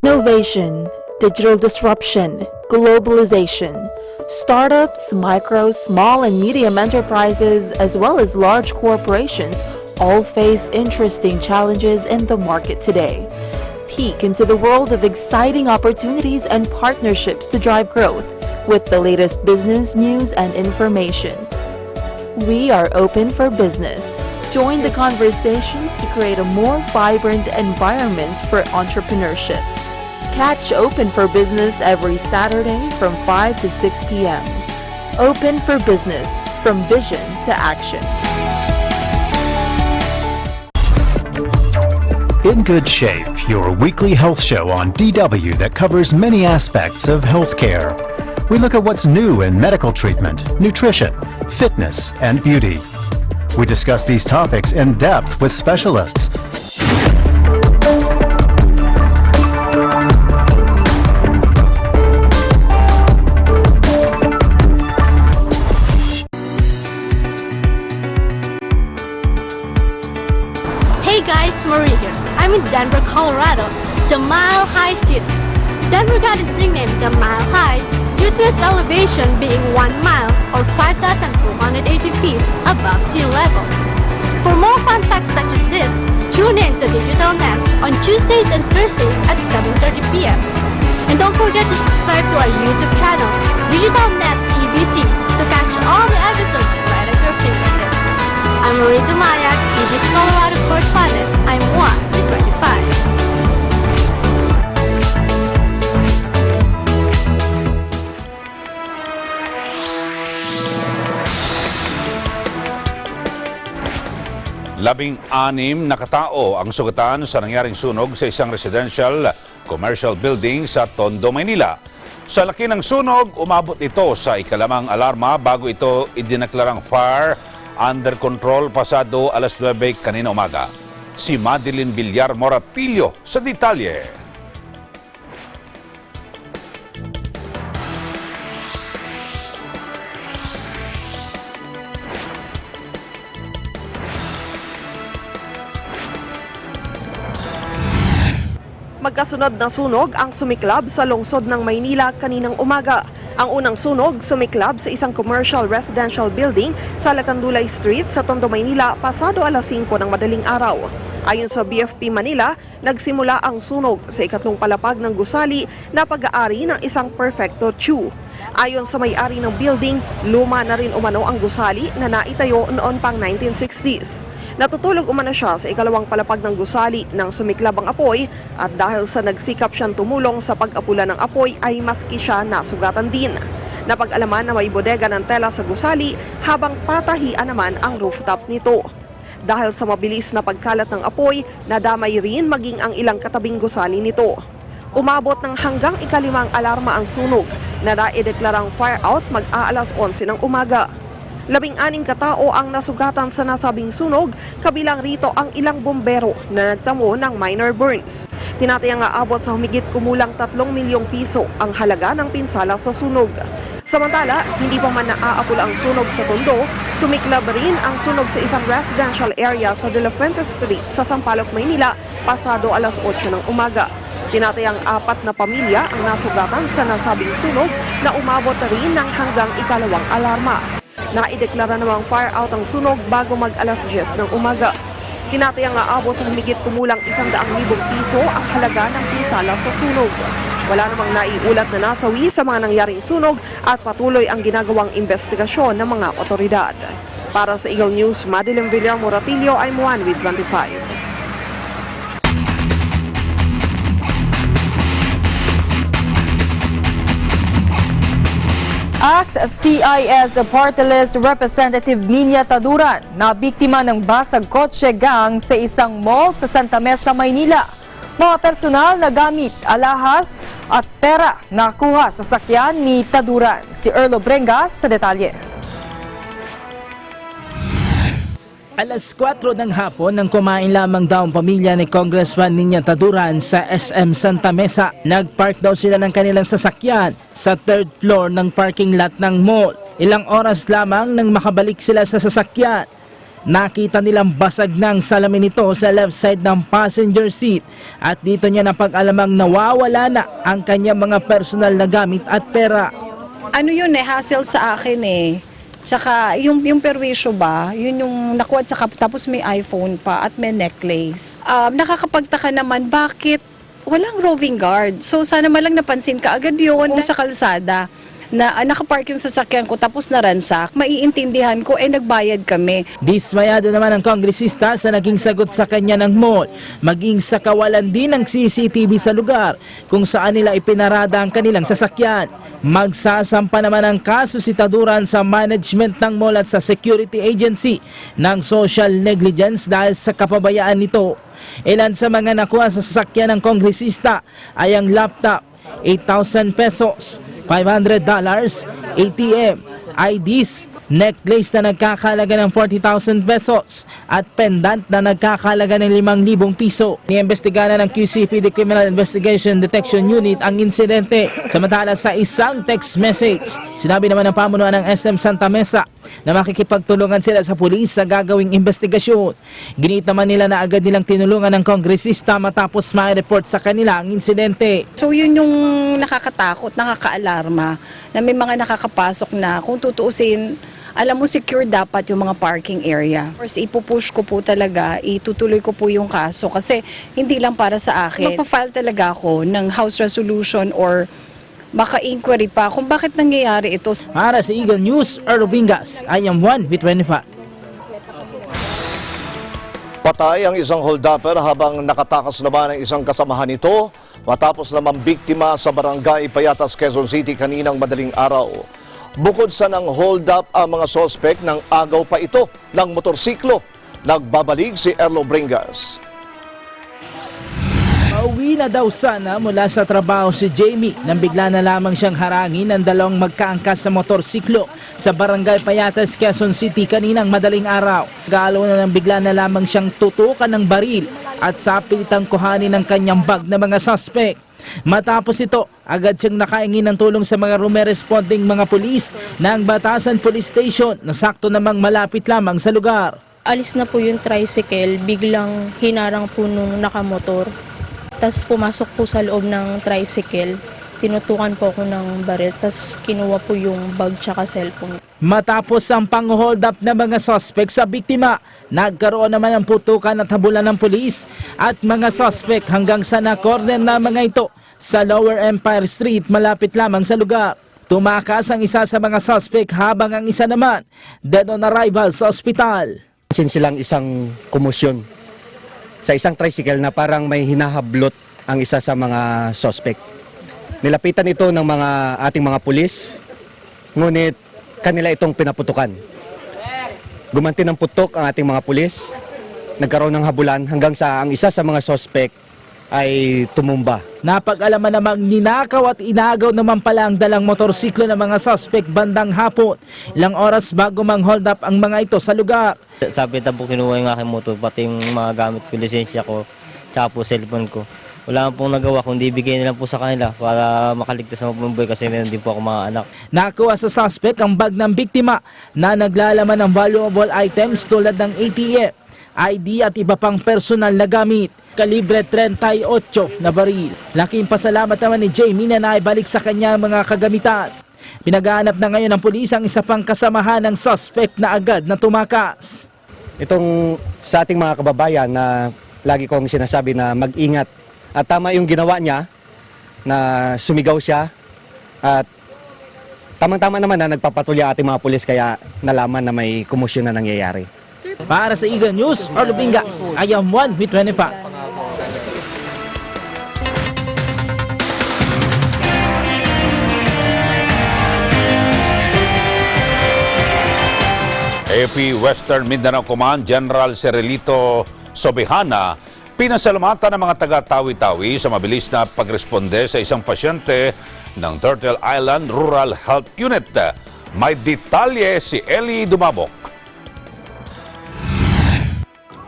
Innovation, digital disruption, globalization. Startups, micro, small, and medium enterprises, as well as large corporations, all face interesting challenges in the market today. Peek into the world of exciting opportunities and partnerships to drive growth with the latest business news and information. We are open for business. Join the conversations to create a more vibrant environment for entrepreneurship. Catch Open for Business every Saturday from 5 to 6 p.m. Open for Business, from vision to action. In Good Shape, your weekly health show on DW that covers many aspects of healthcare. We look at what's new in medical treatment, nutrition, fitness, and beauty. We discuss these topics in depth with specialists. Hey guys, Marie here. I'm in Denver, Colorado, the Mile High City. Denver got its nickname the Mile High due to its elevation being 1 mile or 5,280 feet above sea level. For more fun facts such as this, tune in to Digital Nest on Tuesdays and Thursdays at 7:30 p.m. And don't forget to subscribe to our YouTube channel, Digital Nest EBC, to catch all the episodes right at your fingertips. I'm Marie Dumayak, EBC Colorado correspondent. I'm 1-25. Labing-anim na katao ang sugatan sa nangyaring sunog sa isang residential commercial building sa Tondo, Maynila. Sa laki ng sunog, umabot ito sa ikalamang alarma bago ito idineklarang fire under control pasado alas 9 kanina umaga. Si Madeline Villar Moratillo sa detalye. Magkasunod na sunog ang sumiklab sa lungsod ng Maynila kaninang umaga. Ang unang sunog sumiklab sa isang commercial residential building sa Lacandulay Street sa Tondo, Maynila pasado alas 5 ng madaling araw. Ayon sa BFP Manila, nagsimula ang sunog sa ikatlong palapag ng gusali na pag-aari ng isang Perfecto Chew. Ayon sa may-ari ng building, luma na rin umano ang gusali na naitayo noon pang 1960s. Natutulog umano siya sa ikalawang palapag ng gusali nang sumiklab ang apoy at dahil sa nagsikap siyang tumulong sa pag-apula ng apoy ay maski siya nasugatan din. Napag-alaman na may bodega ng tela sa gusali habang patahian naman ang rooftop nito. Dahil sa mabilis na pagkalat ng apoy, nadamay rin maging ang ilang katabing gusali nito. Umabot ng hanggang ikalimang alarma ang sunog na naideklarang fire out mag-aalas 11 ng umaga. 16 katao ang nasugatan sa nasabing sunog, kabilang rito ang ilang bombero na nagtamo ng minor burns. Tinatayang aabot sa humigit kumulang 3 milyong piso ang halaga ng pinsala sa sunog. Samantala, hindi pa man naaapula ang sunog sa Tondo, sumiklab rin ang sunog sa isang residential area sa De La Fuente Street sa Sampaloc, Maynila, pasado alas 8 ng umaga. Tinatayang 4 na pamilya ang nasugatan sa nasabing sunog na umabot rin ng hanggang ikalawang alarma. Naideklara namang fire out ang sunog bago mag-alas 10 ng umaga. Tinatayang aabot sa humigit kumulang 100,000 piso ang halaga ng pinsala sa sunog. Wala namang naiulat na nasawi sa mga nangyaring sunog at patuloy ang ginagawang investigasyon ng mga otoridad. Para sa Eagle News, Madeline Villar Moratillo, I'm Juan with 25. ACT-CIS Party List Representative Nina Taduran na biktima ng basag kotse gang sa isang mall sa Santa Mesa, Maynila. Mga personal na gamit, alahas at pera nakuha sa sakyan ni Taduran. Si Erlo Brengas sa detalye. Alas 4 ng hapon nang kumain lamang daw ang pamilya ni Congressman Nina Taduran sa SM Santa Mesa. Nagpark daw sila ng kanilang sasakyan sa 3rd floor ng parking lot ng mall. Ilang oras lamang nang makabalik sila sa sasakyan, nakita nilang basag ng salamin nito sa left side ng passenger seat at dito niya napag-alamang nawawala na ang kanyang mga personal na gamit at pera. Ano yun hassle sa akin Tsaka yung perwisyo ba, yun yung nakuha, tsaka tapos may iPhone pa at may necklace. Nakakapagtaka naman bakit walang roving guard. So sana malang napansin ka agad yun sa kalsada na nakapark yung sasakyan ko tapos naransak, maiintindihan ko nagbayad kami. Dismayado naman ang kongresista sa naging sagot sa kanya ng mall, maging sa kawalan din ng CCTV sa lugar kung saan nila ipinarada ang kanilang sasakyan. Magsasampa naman ang kaso si Taduran sa management ng mall at sa security agency ng social negligence dahil sa kapabayaan nito. Ilan sa mga nakuha sa sasakyan ng kongresista ay ang laptop, 8,000 pesos, $500, ATM, IDs, necklace na nagkakalaga ng 40,000 pesos at pendant na nagkakalaga ng 5,000 piso. Niimbestigahan ng QCPD Criminal Investigation Detection Unit ang insidente. Samantala sa isang text message, sinabi naman ng pamunuan ng SM Santa Mesa na makikipagtulungan sila sa pulis sa gagawing investigasyon. Ginit naman nila na agad nilang tinulungan ng kongresista matapos ma-report sa kanila ang insidente. So yun yung nakakatakot, nakakaalarma na may mga nakakapasok na kung tutuusin, alam mo, secure dapat yung mga parking area. Of course, ipupush ko po talaga, itutuloy ko po yung kaso kasi hindi lang para sa akin. Magpa-file talaga ako ng House Resolution or maka-inquiry pa kung bakit nangyayari ito. Para sa Eagle News, Erlo Brengas, I am Juan with 25. Patay ang isang holdupper habang nakatakas naman ang isang kasamahan nito matapos namang biktima sa barangay Payatas, Quezon City kaninang madaling araw. Bukod sa nang hold up ang mga sospek ng agaw pa ito ng motorsiklo. Nagbabalik si Erlo Brengas. Pauwi na daw sana mula sa trabaho si Jamie nang bigla na lamang siyang harangin ng dalawang magkaangkas sa motorsiklo sa barangay Payatas, Quezon City kaninang madaling araw. Galo na nang bigla na lamang siyang tutukan ng baril at sapilitang kuhanin ng kanyang bag na mga suspect. Matapos ito, agad siyang nakaingin ng tulong sa mga rumeresponding mga pulis ng Batasan Police Station na sakto namang malapit lamang sa lugar. Alis na po yung tricycle, biglang hinarang po nung nakamotor. Tapos pumasok po sa loob ng tricycle, tinutukan po ako ng baril, tapos kinuha po yung bag tsaka cellphone. Matapos ang pang-hold up na mga suspect sa biktima, nagkaroon naman ng putukan at habulan ng pulis at mga suspect hanggang sa na-corner na mga ito sa Lower Empire Street malapit lamang sa lugar. Tumakas ang isa sa mga suspect habang ang isa naman dead on arrival sa ospital. Sin silang isang komosyon sa isang tricycle na parang may hinahablot ang isa sa mga suspect. Nilapitan ito ng ating mga pulis, ngunit kanila itong pinaputukan. Gumanti ng putok ang ating mga pulis, nagkaroon ng habulan hanggang sa ang isa sa mga suspect ay tumumba. Napag-alaman namang ninakaw at inagaw naman pala ang dalang motorsiklo ng mga suspect bandang hapon. Ilang oras bago mang-hold up ang mga ito sa lugar. Sabi po kinuha yung aking motor, pati yung mga gamit ko, lisensya ko, tsaka po cellphone ko. Wala pong nagawa kundi bigay nila po sa kanila para makaligtas sa mga buhay kasi meron din po ako mga anak. Nakuha sa suspect ang bag ng biktima na naglalaman ng valuable items tulad ng ATM, ID at iba pang personal na gamit. Kalibre 38 na baril. Laking pasalamat naman ni Jamie na naibalik sa kanya mga kagamitan. Pinagahanap na ngayon ng pulis ang isa pang kasamahan ng suspect na agad na tumakas. Itong sa ating mga kababayan na lagi kong sinasabi na mag-ingat. At tama yung ginawa niya na sumigaw siya at tamang-tama naman na nagpapatulya ating mga pulis kaya nalaman na may komosyon na nangyayari. Para sa Eagle News, Arlo Bingas, I am 1 with 25. AP Western Mindanao Command General Cerelito Sobihana pinasalamatan ng mga taga-Tawi-Tawi sa mabilis na pagresponde sa isang pasyente ng Turtle Island Rural Health Unit. May detalye si Eli Dumabok.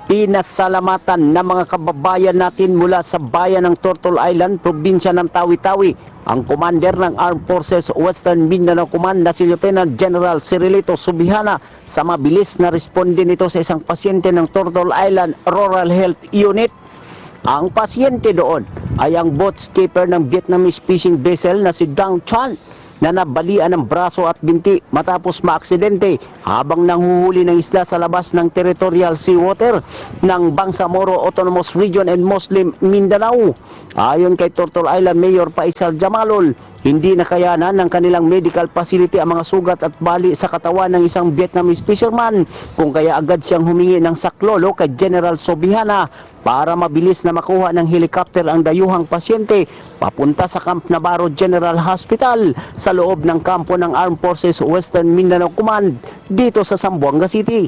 Pinasalamatan ng mga kababayan natin mula sa bayan ng Turtle Island, probinsya ng Tawi-Tawi, ang commander ng Armed Forces Western Mindanao Command na si Lieutenant General Cerelito Sobihana sa mabilis na responde nito sa isang pasyente ng Turtle Island Rural Health Unit. Ang pasyente doon ay ang boat skipper ng Vietnamese fishing vessel na si Dang Chan na nabalian ng braso at binti matapos maaksidente habang nanghuhuli ng isda sa labas ng territorial seawater ng Bangsamoro Autonomous Region and Muslim Mindanao. Ayon kay Turtle Island Mayor Paisal Jamalol, hindi nakayanan ng kanilang medical facility ang mga sugat at bali sa katawan ng isang Vietnamese fisherman, kung kaya agad siyang humingi ng saklolo kay General Sobihana para mabilis na makuha ng helicopter ang dayuhang pasyente papunta sa Camp Navarro General Hospital sa loob ng kampo ng Armed Forces Western Mindanao Command dito sa Zamboanga City.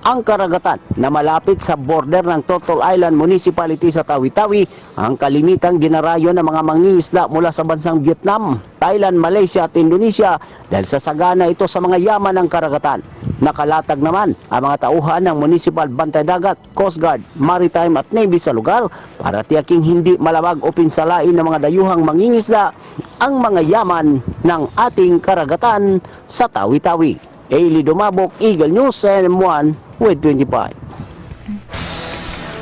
Ang karagatan na malapit sa border ng Turtle Island Municipality sa Tawi-Tawi ang kalimitang dinarayo ng mga mangingisda mula sa bansang Vietnam, Thailand, Malaysia at Indonesia dahil sa sagana ito sa mga yaman ng karagatan. Nakalatag naman ang mga tauhan ng Municipal Bantay Dagat, Coast Guard, Maritime at Navy sa lugar para tiyaking hindi malabag o pinsalain ng mga dayuhang mangingisda ang mga yaman ng ating karagatan sa Tawi-Tawi. Eli Dumabok, Eagle News, NM1 with 25.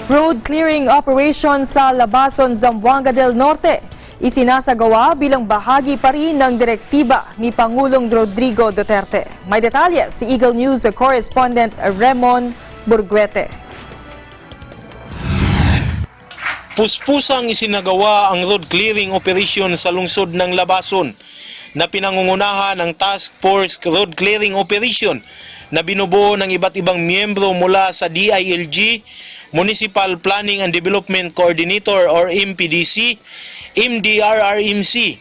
Road clearing operation sa Labason, Zamboanga del Norte isinasagawa bilang bahagi pa rin ng direktiba ni Pangulong Rodrigo Duterte. May detalye si Eagle News correspondent Ramon Burguete. Puspusang isinagawa ang road clearing operation sa lungsod ng Labason na pinangungunahan ng Task Force Road Clearing Operation na binubuo ng iba't ibang miyembro mula sa DILG, Municipal Planning and Development Coordinator or MPDC, MDRRMC,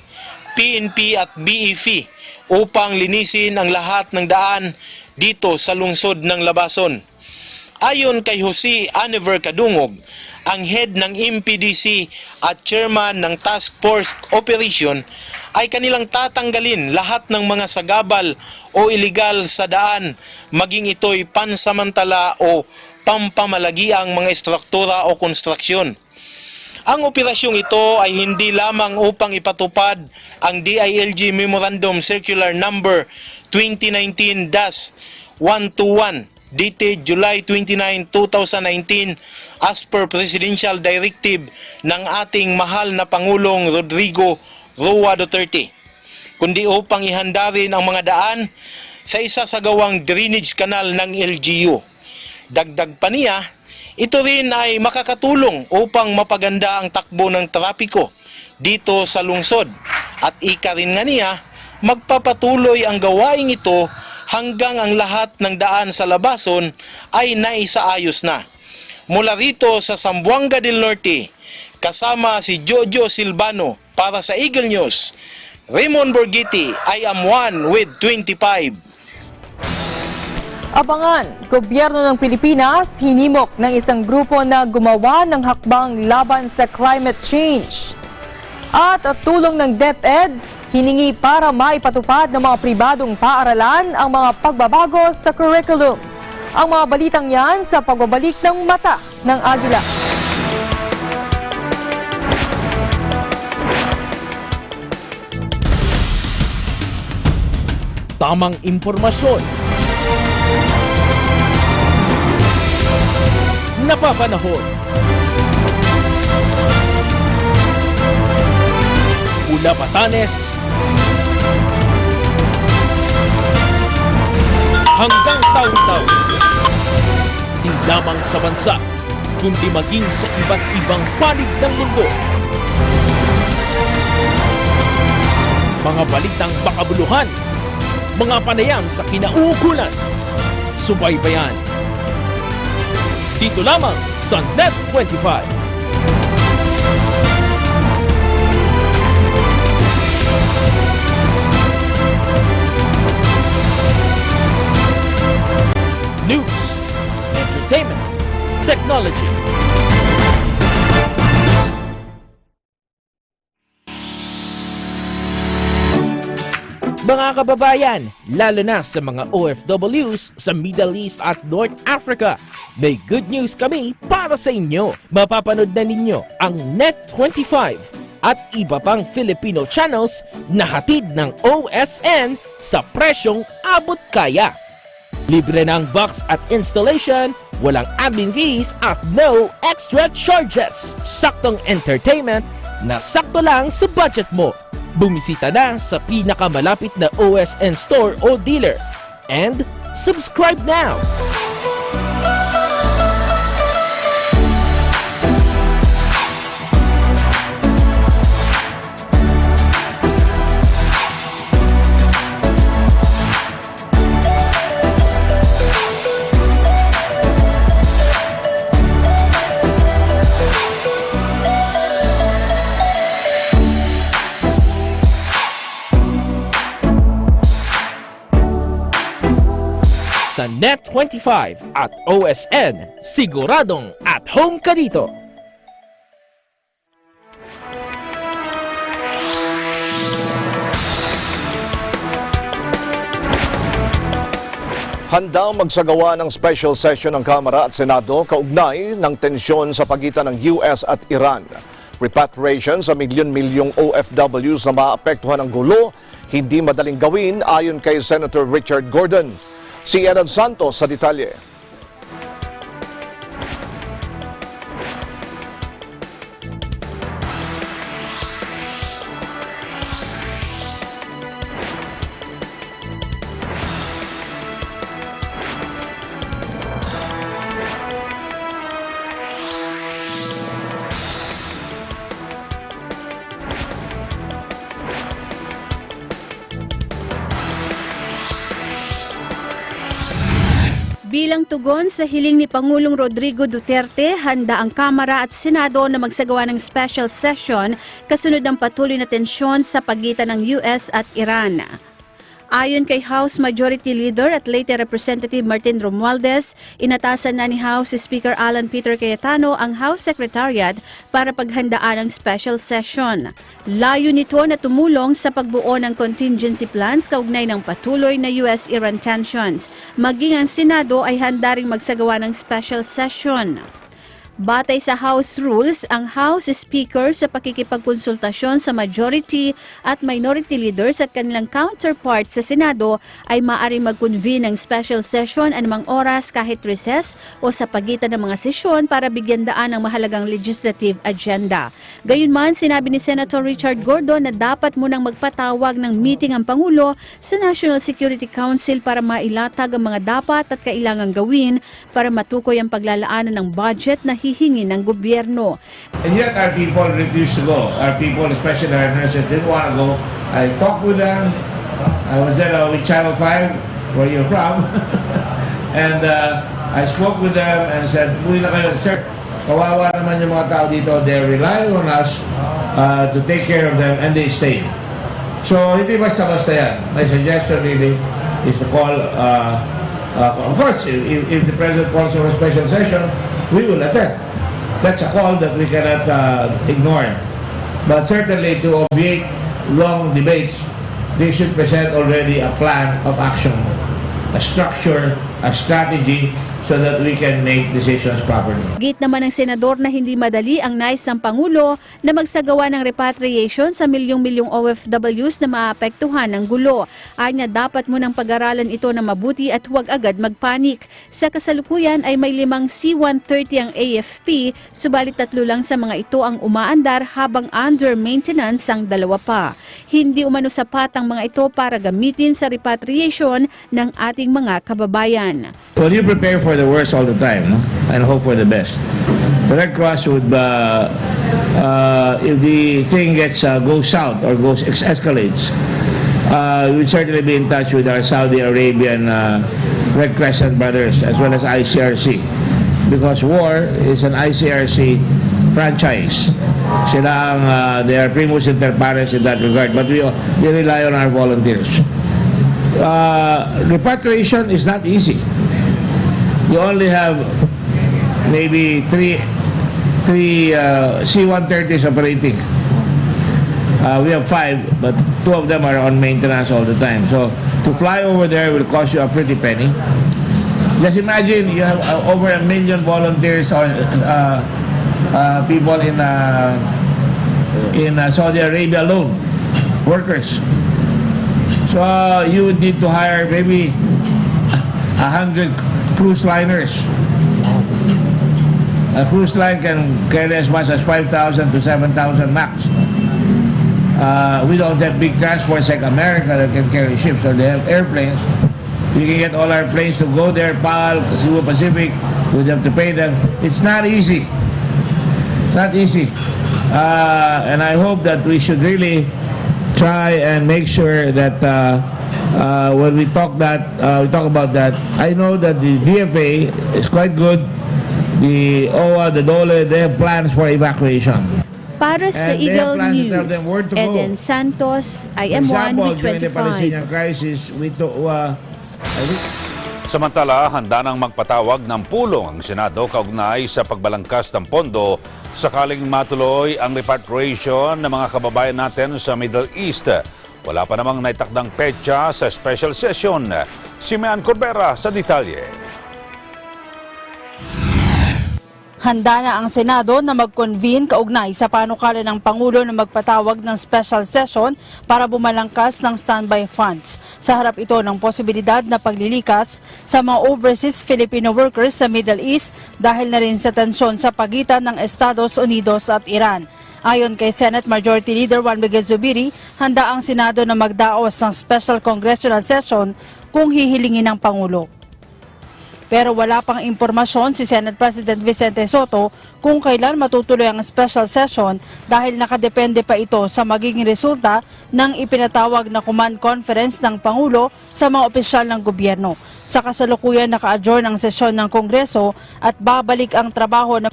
PNP at BEF upang linisin ang lahat ng daan dito sa lungsod ng Labason. Ayon kay Jose Aniver Kadungog, ang head ng MPDC at chairman ng Task Force Operation, ay kanilang tatanggalin lahat ng mga sagabal o iligal sa daan, maging ito'y pansamantala o pampamalagiang mga estruktura o konstruksyon. Ang operasyong ito ay hindi lamang upang ipatupad ang DILG Memorandum Circular Number 2019-121 dated July 29, 2019 as per Presidential Directive ng ating mahal na Pangulong Rodrigo Roa Duterte, kundi upang ihanda rin ang mga daan sa isasagawang drainage canal ng LGU. Dagdag pa niya, ito rin ay makakatulong upang mapaganda ang takbo ng trapiko dito sa lungsod at ika rin nga niya, magpapatuloy ang gawaing ito hanggang ang lahat ng daan sa Labason ay naisaayos na. Mula rito sa Zamboanga del Norte, kasama si Jojo Silvano para sa Eagle News, Raymond Borghetti, I am 1 with 25. Abangan, gobyerno ng Pilipinas hinimok ng isang grupo na gumawa ng hakbang laban sa climate change. At tulong ng DepEd, hiningi para maipatupad ng mga pribadong paaralan ang mga pagbabago sa curriculum. Ang mga balitang yan sa pagbabalik ng Mata ng Agila. Tamang impormasyon, napapanahon, mula Batanes hanggang taon-taon. Di lamang sa bansa, kundi maging sa iba't ibang panig ng mundo. Mga balitang pakabuluhan, mga panayam sa kinauukulan. Subaybayan. Dito lamang sa Net25. News, entertainment, technology. Mga kababayan, lalo na sa mga OFWs sa Middle East at North Africa, may good news kami para sa inyo. Mapapanood na ninyo ang Net25 at iba pang Filipino channels na hatid ng OSN sa presyong abot kaya. Libre ng box at installation, walang admin fees at no extra charges. Saktong entertainment na sakto lang sa budget mo. Bumisita na sa pinakamalapit na OSN store o dealer and subscribe now! Sa Net25 at OSN, siguradong at home ka dito. Handang magsagawa ng special session ng Kamara at Senado kaugnay ng tensyon sa pagitan ng US at Iran. Repatriation sa milyon-milyong OFWs na maapektuhan ng gulo, hindi madaling gawin ayon kay Senator Richard Gordon. Si Edan Santos sa detalye. Bilang tugon sa hiling ni Pangulong Rodrigo Duterte, handa ang Kamara at Senado na magsagawa ng special session kasunod ng patuloy na tensyon sa pagitan ng US at Iran. Ayon kay House Majority Leader at Leyte Representative Martin Romualdez, inatasan na ni House Speaker Alan Peter Cayetano ang House Secretariat para paghandaan ang special session. Layo nito na tumulong sa pagbuo ng contingency plans kaugnay ng patuloy na US-Iran tensions. Maging ang Senado ay handa ring magsagawa ng special session. Batay sa House rules, ang House Speaker sa pakikipagkonsultasyon sa majority at minority leaders at kanilang counterparts sa Senado ay maaaring mag-convene ng special session anumang oras kahit recess o sa pagitan ng mga sesyon para bigyan daan ng mahalagang legislative agenda. Gayunman, sinabi ni Senator Richard Gordon na dapat munang magpatawag ng meeting ang Pangulo sa National Security Council para mailatag ang mga dapat at kailangang gawin para matukoy ang paglalaanan ng budget na hihingi ng gobyerno. And yet our people refused to go. Our people, especially our nurses, didn't want to go. I talked with them. I was there with Channel 5, where you're from. And I spoke with them and said, uwi na kayo, sir. Kawawa naman yung mga tao dito. They're relying on us to take care of them, and they stayed. So, hindi basta-basta yan. My suggestion really is to call, of course, if the President calls for a special session, we will attend. That's a call that we cannot ignore. But certainly to obviate long debates, they should present already a plan of action, a structure, a strategy, so that we can make decisions properly. Git naman ng senador na hindi madali ang nais ng Pangulo na magsagawa ng repatriation sa milyong-milyong OFWs na maapektuhan ng gulo. Anya dapat munang pag-aralan ito na mabuti at huwag agad magpanik. Sa kasalukuyan ay may 5 C-130 ang AFP, subalit 3 lang sa mga ito ang umaandar habang under maintenance ang 2 pa. Hindi umano sapat ang mga ito para gamitin sa repatriation ng ating mga kababayan. Well, you prepare for the worst all the time, no? And hope for the best. The Red Cross would, if the thing goes south or escalates, we'll certainly be in touch with our Saudi Arabian Red Crescent brothers as well as ICRC, because war is an ICRC franchise. Sila ang, they are primus inter pares in that regard, but we rely on our volunteers. Repatriation is not easy. You only have maybe three C-130s operating. We have 5, but 2 of them are on maintenance all the time. So to fly over there will cost you a pretty penny. Just imagine you have over 1 million volunteers or people in Saudi Arabia alone, workers. So you would need to hire maybe 100 cruise liners. A cruise line can carry as much as 5,000 to 7,000 max. We don't have big transports like America that can carry ships, or they have airplanes. We can get all our planes to go there, PAL, Cebu Pacific. We'd have to pay them. It's not easy. It's not easy. And I hope that we should really try and make sure that when we talk about that, I know that the DFA is quite good. The OWA, the DOLE, they have plans for evacuation. Para sa And they have Eagle plans to tell News, them where to go. Eden Santos, IM1 During the with Palestinian 25. crisis, Samantala, handa nang magpatawag ng pulong ang Senado kaugnay sa pagbalangkas ng pondo sakaling matuloy ang repatriation ng mga kababayan natin sa Middle East. Wala pa namang naitakdang petsa sa special session. Si Mean Corbera sa detalye. Handa na ang Senado na mag-convene kaugnay sa panukala ng Pangulo na magpatawag ng special session para bumalangkas ng standby funds. Sa harap ito ng posibilidad na paglilikas sa mga overseas Filipino workers sa Middle East dahil na rin sa tensyon sa pagitan ng Estados Unidos at Iran. Ayon kay Senate Majority Leader Juan Miguel Zubiri, handa ang Senado na magdaos ng special congressional session kung hihilingin ng Pangulo. Pero wala pang impormasyon si Senate President Vicente Soto kung kailan matutuloy ang special session dahil nakadepende pa ito sa magiging resulta ng ipinatawag na command conference ng Pangulo sa mga opisyal ng gobyerno. Sa kasalukuyan naka-adjourn ang sesyon ng Kongreso at babalik ang trabaho ng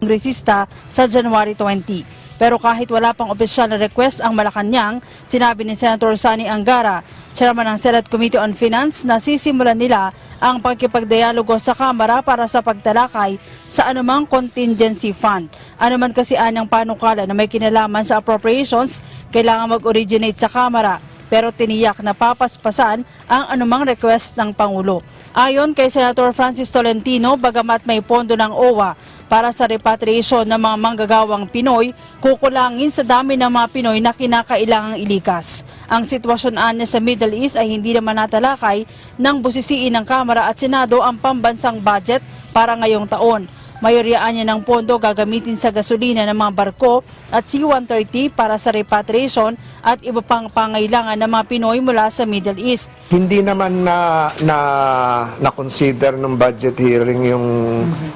kongresista sa January 20. Pero kahit wala pang opisyal na request ang Malacanang, sinabi ni Senator Sani Angara, chairman ng Senate Committee on Finance, na sisimulan nila ang pagkipagdialogo sa Kamara para sa pagtalakay sa anumang contingency fund. Anuman kasi anyang panukala na may kinalaman sa appropriations, kailangan mag-originate sa Kamara, pero tiniyak na papaspasan ang anumang request ng Pangulo. Ayon kay Senator Francis Tolentino, bagamat may pondo ng OWA para sa repatriation ng mga manggagawang Pinoy, kukulangin sa dami ng mga Pinoy na kinakailangang ilikas. Ang sitwasyon anya sa Middle East ay hindi naman natalakay ng busisiin ng Kamara at Senado ang pambansang budget para ngayong taon. Mayoryaan niya ng pondo gagamitin sa gasolina ng mga barko at C-130 para sa repatriation at iba pang pangailangan ng mga Pinoy mula sa Middle East. Hindi naman na consider ng budget hearing yung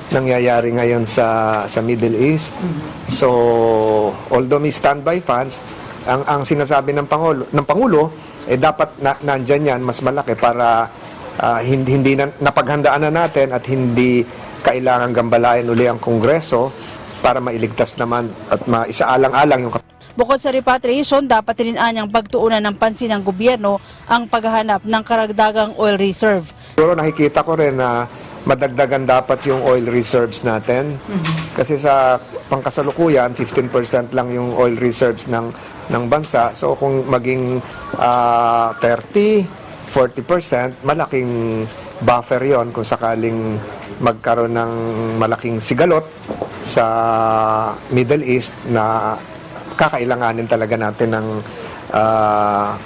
nangyayari ngayon sa Middle East. So although may standby funds, ang sinasabi ng Pangulo dapat nandiyan yan mas malaki para hindi na napaghandaan na natin at hindi kailangan gambalain uli ang Kongreso para mailigtas naman at maisaalang-alang yung. Bukod sa repatriation, dapat rin anyang pagtuunan ng pansin ng gobyerno ang paghahanap ng karagdagang oil reserve. Pero nakikita ko rin na madagdagan dapat yung oil reserves natin. Kasi sa pangkasalukuyan, 15% lang yung oil reserves ng bansa. So kung maging 30-40%, malaking buffer yon kung sakaling magkaroon ng malaking sigalot sa Middle East na kakailanganin talaga natin ng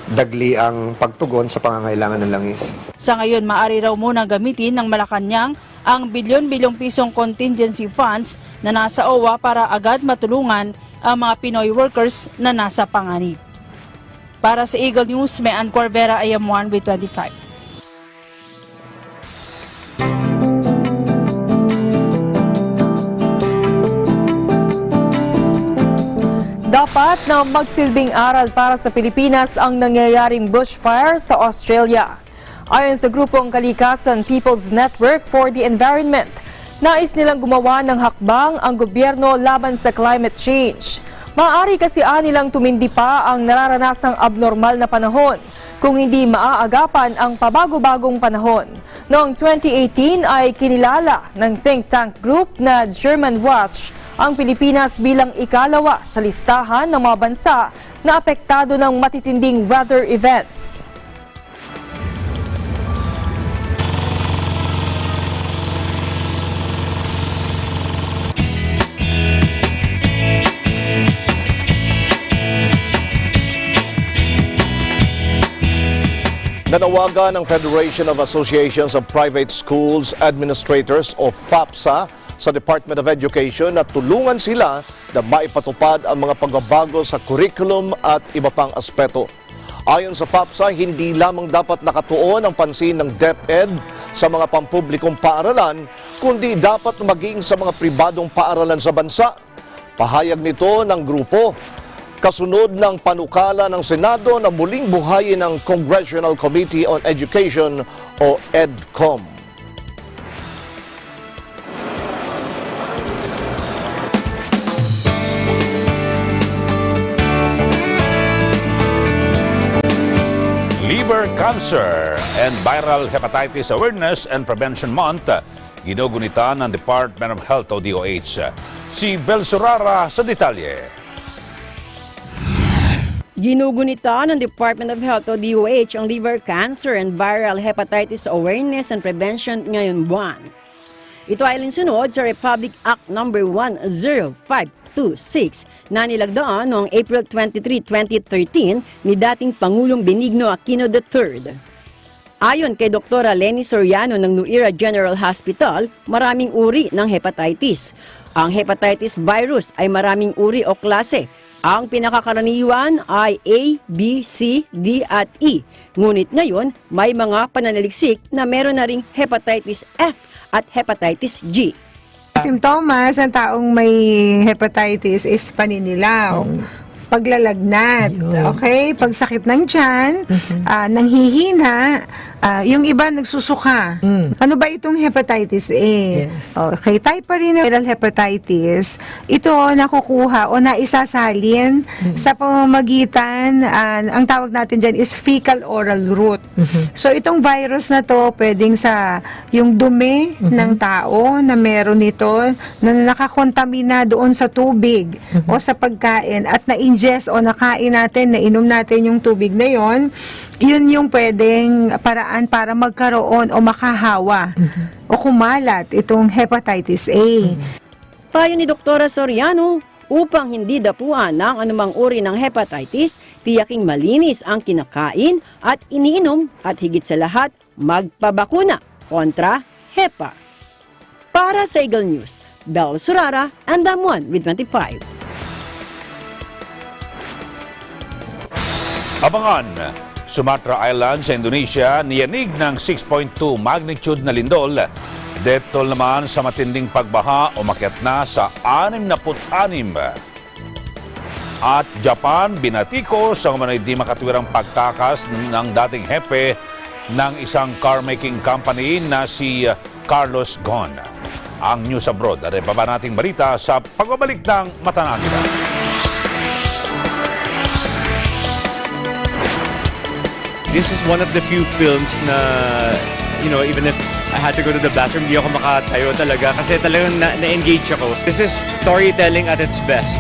dagliang pagtugon sa pangangailangan ng langis. Sa ngayon, maaari raw munang gamitin ng Malacanang ang bilyon-bilyong pisong contingency funds na nasa OWA para agad matulungan ang mga Pinoy workers na nasa panganib. Para sa Eagle News, Mean Corbera, IM1 with 25. Dapat na magsilbing aral para sa Pilipinas ang nangyayaring bushfire sa Australia. Ayon sa grupong kalikasan People's Network for the Environment, nais nilang gumawa ng hakbang ang gobyerno laban sa climate change. Maaari kasi nilang tumindi pa ang nararanasang abnormal na panahon kung hindi maaagapan ang pabago-bagong panahon. Noong 2018 ay kinilala ng think tank group na German Watch ang Pilipinas bilang ikalawa sa listahan ng mga bansa na apektado ng matitinding weather events. Nanawagan ng Federation of Associations of Private Schools Administrators o FAPSA sa Department of Education na tulungan sila na maipatupad ang mga pagbabago sa curriculum at iba pang aspeto. Ayon sa FAPSA, hindi lamang dapat nakatuon ang pansin ng DepEd sa mga pampublikong paaralan, kundi dapat maging sa mga pribadong paaralan sa bansa. Pahayag nito ng grupo kasunod ng panukala ng Senado na muling buhayin ng Congressional Committee on Education o EDCOM. Liver Cancer and Viral Hepatitis Awareness and Prevention Month, ginugunita ng Department of Health o DOH. Si Bel Surara sa detalye. Ginugunita ng Department of Health o DOH ang Liver Cancer and Viral Hepatitis Awareness and Prevention ngayong buwan. Ito ay alinsunod sa Republic Act No. 10526 na nilagdaan noong April 23, 2013 ni dating Pangulong Benigno Aquino III. Ayon kay Dr. Lenny Soriano ng Nuira General Hospital, maraming uri ng hepatitis. Ang hepatitis virus ay maraming uri o klase. Ang pinakakaraniwan ay A, B, C, D at E. Ngunit ngayon, may mga pananaliksik na meron na ring hepatitis F at hepatitis G. Simptomas ng taong may hepatitis is paninilaw, paglalagnat, okay? Pagsakit ng tiyan, nanghihina, yung iba nagsusuka. Ano ba itong hepatitis A? Okay, type pa rin ng viral hepatitis. Ito nakukuha o naisasalin sa pamamagitan, ang tawag natin dyan is fecal oral route. So itong virus na to, pwedeng sa yung dumi ng tao na meron nito, na nakakontamina doon sa tubig o sa pagkain at na-ingest o nakain natin, nainom natin yung tubig na yon, yun yung pwedeng paraan para magkaroon o makahawa o kumalat itong hepatitis A. Payo ni Dr. Soriano, upang hindi dapuan ng anumang uri ng hepatitis, tiyaking malinis ang kinakain at iniinom at higit sa lahat, magpabakuna kontra HEPA. Para sa Eagle News, Bel Surara and I'm one with 25. Abangan! Sumatra Island sa Indonesia, niyanig ng 6.2 magnitude na lindol. Detol naman sa matinding pagbaha, umakyat na sa 66. At Japan, binatikos ang umano'y di makatwirang pagtakas ng dating hepe ng isang car-making company na si Carlos Ghosn. Ang News Abroad, at baba nating balita sa pagbabalik ng Mata ng Agila. This is one of the few films na, you know, even if I had to go to the bathroom, di ako makatayo talaga kasi talagang na-engage ako. This is storytelling at its best.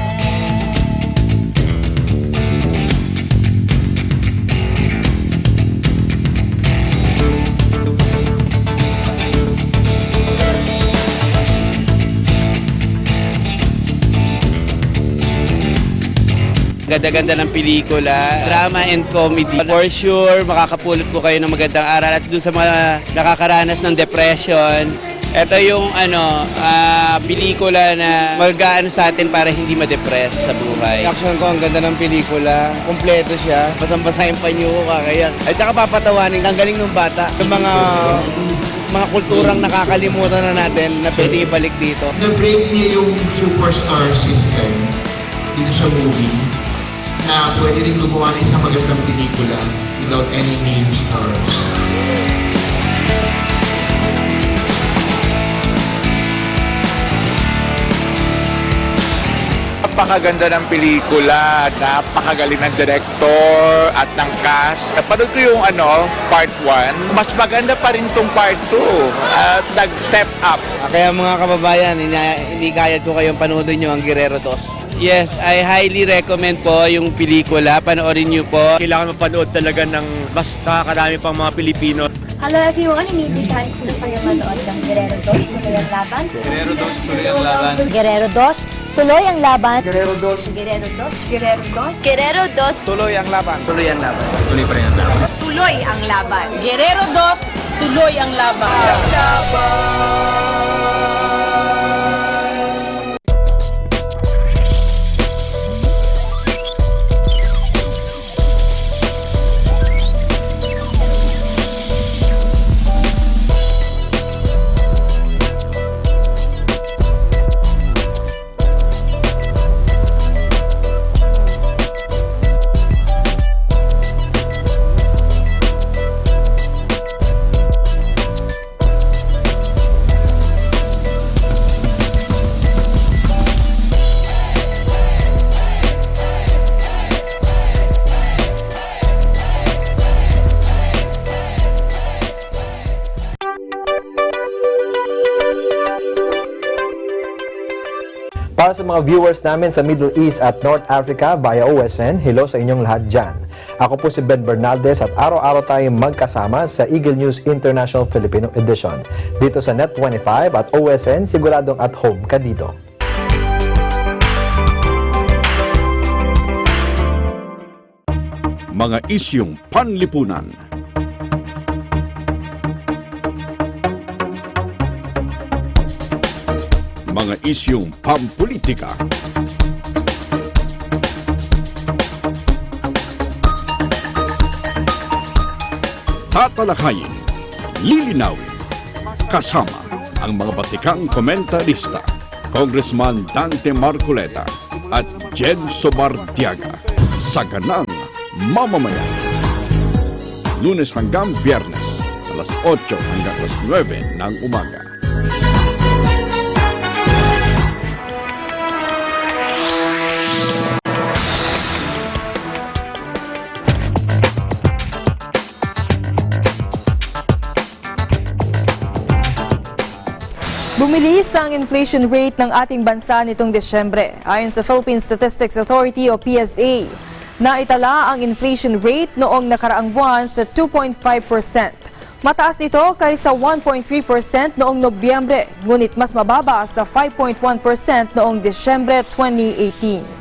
Ganda-ganda ng pelikula, drama and comedy. For sure, makakapulot po kayo ng magandang aral at doon sa mga nakakaranas ng depression. Ito yung pelikula na mag-gaan sa atin para hindi ma-depress sa buhay. Action ko, ang ganda ng pelikula. Kompleto siya. Basang-basahin pa niyo ko kakayak. At saka papatawanin, ang galing ng bata. Yung mga kulturang nakakalimutan na natin na pwede ibalik dito. Na-break niya yung superstar system. dito sa movie na pwede rin gumawa ng isang magandang pelikula without any main stars. Napakaganda ng pelikula, napakagaling ng director at ng cast. Napanood ko yung part 1. Mas maganda pa rin tong part 2 at nag-step up. Kaya mga kababayan, inikayat ko kayong panoodin nyo ang Guerrero 2. Yes, I highly recommend po yung pelikula. Panoorin niyo po. Kailangan mapanood talaga ng mas nakakarami pang mga Pilipino. Hello everyone, inibigyan ko na kayo manood ng Guerrero 2, Tuloy ang Laban. Guerrero 2, Tuloy ang Laban. Guerrero 2, Tuloy ang Laban. Guerrero 2. Guerrero 2, Guerrero 2. Guerrero 2. Tuloy ang laban. Tuloy ang laban. Tuloy pa rin ang laban. Tuloy ang laban. Guerrero 2, Tuloy ang laban. Para sa mga viewers namin sa Middle East at North Africa via OSN, hello sa inyong lahat dyan. Ako po si Ben Bernaldez at araw-araw tayong magkasama sa Eagle News International Filipino Edition. Dito sa Net25 at OSN, siguradong at home ka dito. Mga isyung panlipunan. Mga isyung pampolitika. Tatalakayin, lilinawin, kasama ang mga batikang komentarista, Congressman Dante Marcoleta at Jen Sobartiaga sa Ganang Mamamayan. Lunes hanggang Biyernes, alas 8 hanggang alas 9 ng umaga. Bumilis ang inflation rate ng ating bansa nitong Desyembre. Ayon sa Philippine Statistics Authority o PSA, naitala ang inflation rate noong nakaraang buwan sa 2.5%. Mataas ito kaysa 1.3% noong Nobyembre, ngunit mas mababa sa 5.1% noong Desyembre 2018.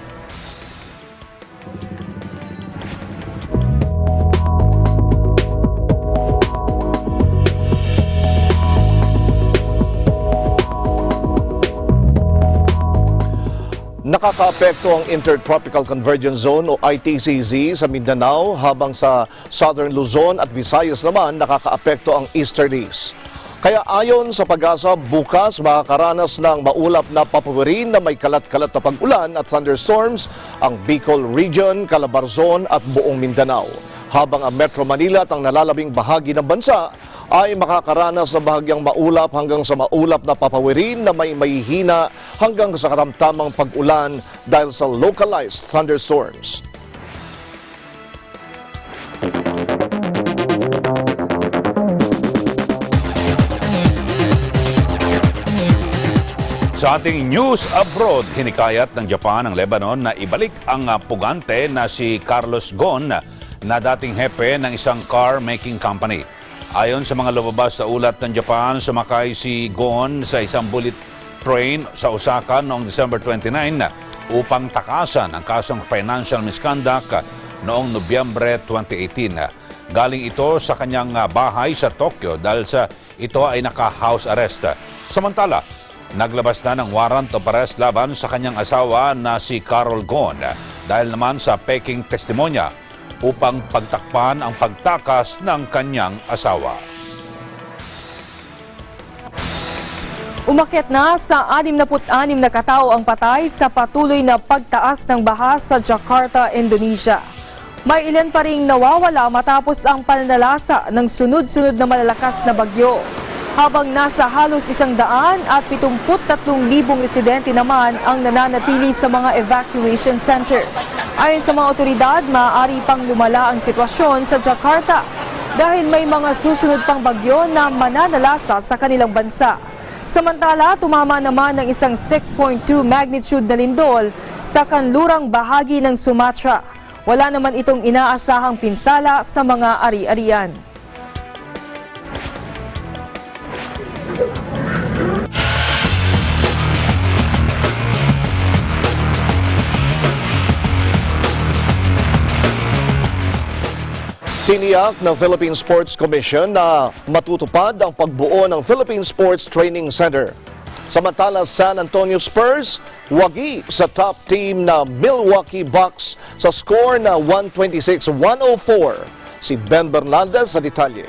Nakakaapekto ang Intertropical Convergence Zone o ITCZ sa Mindanao habang sa Southern Luzon at Visayas naman nakakaapekto ang easterlies. Kaya ayon sa Pag-asa, bukas makakaranas ng maulap na papuwirin na may kalat-kalat na pag-ulan at thunderstorms ang Bicol Region, Calabarzon at buong Mindanao. Habang ang Metro Manila at ang nalalabing bahagi ng bansa ay makakaranas ng bahagyang maulap hanggang sa maulap na papawirin na may mahihina hanggang sa katamtamang pag-ulan dahil sa localized thunderstorms. Sa ating news abroad, hinikayat ng Japan ang Lebanon na ibalik ang pugante na si Carlos Ghosn na dating hepe ng isang car-making company. Ayon sa mga lumabas sa ulat ng Japan, sumakay si Ghosn sa isang bullet train sa Osaka noong December 29 upang takasan ang kasong financial misconduct noong Nobyembre 2018. Galing ito sa kanyang bahay sa Tokyo dahil sa ito ay naka-house arrest. Samantala, naglabas na ng warrant of arrest laban sa kanyang asawa na si Carol Ghosn dahil naman sa peking testimonya upang pagtakpan ang pagtakas ng kanyang asawa. Umakyat na sa 66 na katao ang patay sa patuloy na pagtaas ng baha sa Jakarta, Indonesia. May ilan pa ring nawawala matapos ang pananalasa ng sunod-sunod na malalakas na bagyo. Habang nasa halos 173,000 residente naman ang nananatili sa mga evacuation center. Ayon sa mga otoridad, maaari pang lumala ang sitwasyon sa Jakarta dahil may mga susunod pang bagyo na mananalasa sa kanilang bansa. Samantala, tumama naman ng isang 6.2 magnitude na lindol sa kanlurang bahagi ng Sumatra. Wala naman itong inaasahang pinsala sa mga ari-arian. Tiniyak ng Philippine Sports Commission na matutupad ang pagbuo ng Philippine Sports Training Center. Samantala, San Antonio Spurs wagi sa top team na Milwaukee Bucks sa score na 126-104. Si Ben Bernaldez sa detalye.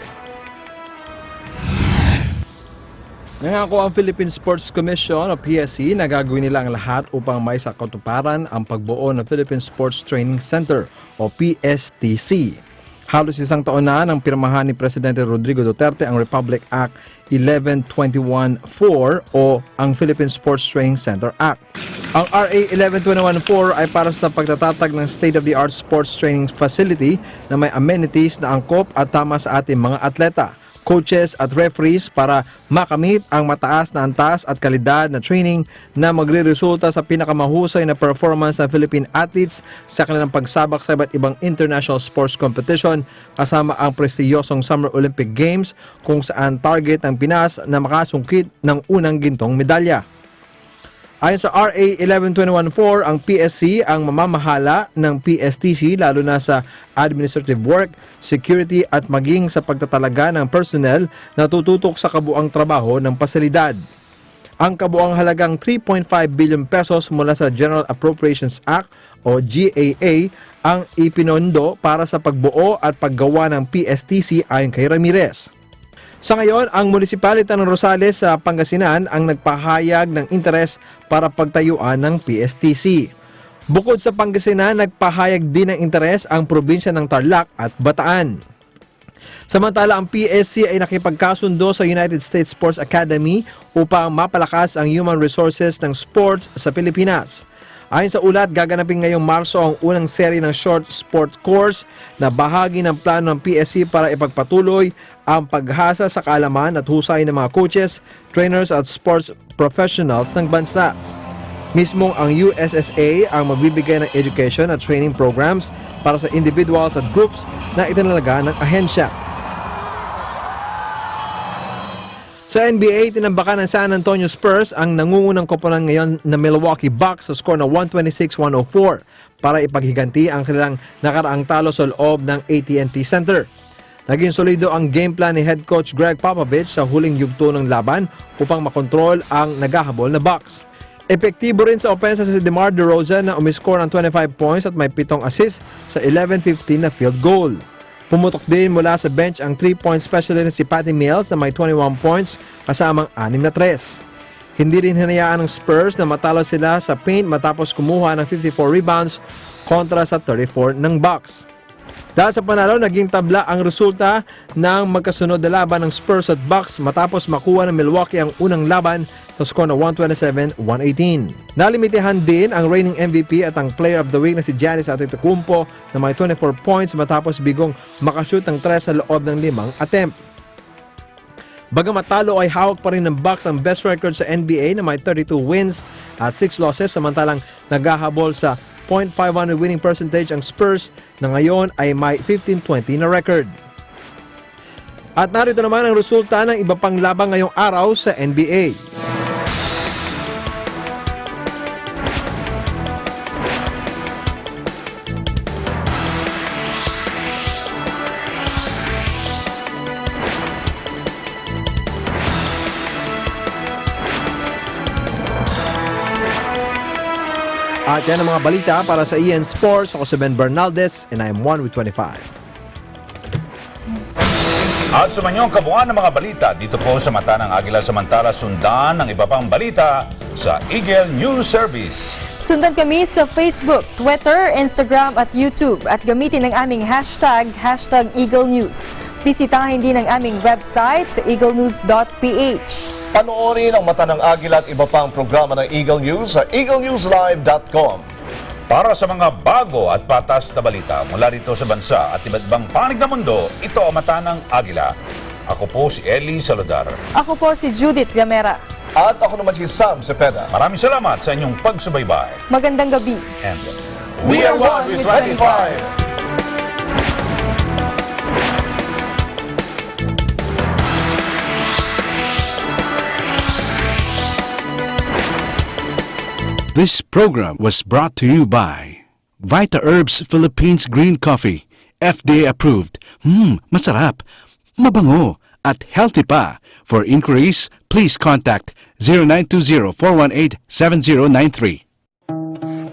Nangako ang Philippine Sports Commission o PSC na gagawin nila ang lahat upang may sa katuparan ang pagbuo ng Philippine Sports Training Center o PSTC. Halos isang taon na nang pirmahan ni Presidente Rodrigo Duterte ang Republic Act 1121-4 o ang Philippine Sports Training Center Act. Ang RA 1121-4 ay para sa pagtatatag ng state-of-the-art sports training facility na may amenities na angkop at tama sa ating mga atleta, coaches at referees para makamit ang mataas na antas at kalidad na training na magre-resulta sa pinakamahusay na performance ng Philippine athletes sa kanilang pagsabak sa iba't ibang international sports competition kasama ang prestiyosong Summer Olympic Games kung saan target ng Pinas na makasungkit ng unang gintong medalya. Ayon sa RA 1121-4, ang PSC ang mamamahala ng PSTC lalo na sa administrative work, security at maging sa pagtatalaga ng personnel na tututok sa kabuang trabaho ng pasilidad. Ang kabuang halagang 3.5 billion pesos mula sa General Appropriations Act o GAA ang ipinondo para sa pagbuo at paggawa ng PSTC ayon kay Ramirez. Sa ngayon, ang munisipalita ng Rosales sa Pangasinan ang nagpahayag ng interes para pagtayuan ng PSTC. Bukod sa Pangasinan, nagpahayag din ng interes ang probinsya ng Tarlac at Bataan. Samantala, ang PSC ay nakipagkasundo sa United States Sports Academy upang mapalakas ang human resources ng sports sa Pilipinas. Ayon sa ulat, gaganapin ngayong Marso ang unang seri ng short sport course na bahagi ng plano ng PSC para ipagpatuloy ang paghasa sa kaalaman at husay ng mga coaches, trainers at sports professionals ng bansa. Mismong ang USSA ang magbibigay ng education at training programs para sa individuals at groups na itinalaga ng ahensya. Sa NBA, tinambakan ng San Antonio Spurs ang nangungunang koponan ngayon na Milwaukee Bucks sa score na 126-104 para ipaghiganti ang kanilang nakaraang talo sa loob ng AT&T Center. Naging solido ang game plan ni head coach Greg Popovich sa huling yugto ng laban upang makontrol ang naghahabol na Bucks. Epektibo rin sa opensa si DeMar DeRozan na umiscore ng 25 points at may 7 assists sa 11-15 na field goal. Pumutok din mula sa bench ang 3-point specialist si Patty Mills na may 21 points kasamang 6 na 3. Hindi rin hinayaan ng Spurs na matalo sila sa paint matapos kumuha ng 54 rebounds kontra sa 34 ng Bucks. Dahil sa panalo, naging tabla ang resulta ng magkasunod na laban ng Spurs at Bucks matapos makuha ng Milwaukee ang unang laban sa score na 127-118. Nalimitihan din ang reigning MVP at ang Player of the Week na si Giannis Antetokounmpo na may 24 points matapos bigong makashoot ng 3 sa loob ng 5 attempt. Bagamat talo ay hawak pa rin ng Bucks ang best record sa NBA na may 32 wins at 6 losses samantalang naghahabol sa .500 winning percentage ang Spurs na ngayon ay may 15-20 na record. At narito naman ang resulta ng iba pang labang ngayong araw sa NBA. At yan ang mga balita para sa EN Sports. Ako si Ben Bernaldez and I'm 1 with 25. At sumanyong kabuuan ng mga balita dito po sa Mata ng Agila, samantala sundan ng iba pang balita sa Eagle News Service. Sundan kami sa Facebook, Twitter, Instagram at YouTube at gamitin ang aming hashtag Eagle News. Bisitahin din ang aming website sa eaglenews.ph. Panoorin ang Mata ng Agila at iba pang programa ng Eagle News sa eaglenewslive.com. Para sa mga bago at patas na balita mula rito sa bansa at iba't ibang panig na mundo, ito ang Mata ng Agila. Ako po si Eli Saludar. Ako po si Judith Gamera. At ako naman si Sam Cepeda. Maraming salamat sa inyong pagsubaybay. Magandang gabi. And we are one with 25. This program was brought to you by Vita Herbs Philippines Green Coffee. FDA approved. Masarap, mabango, at healthy pa. For inquiries, please contact 0920-418-7093.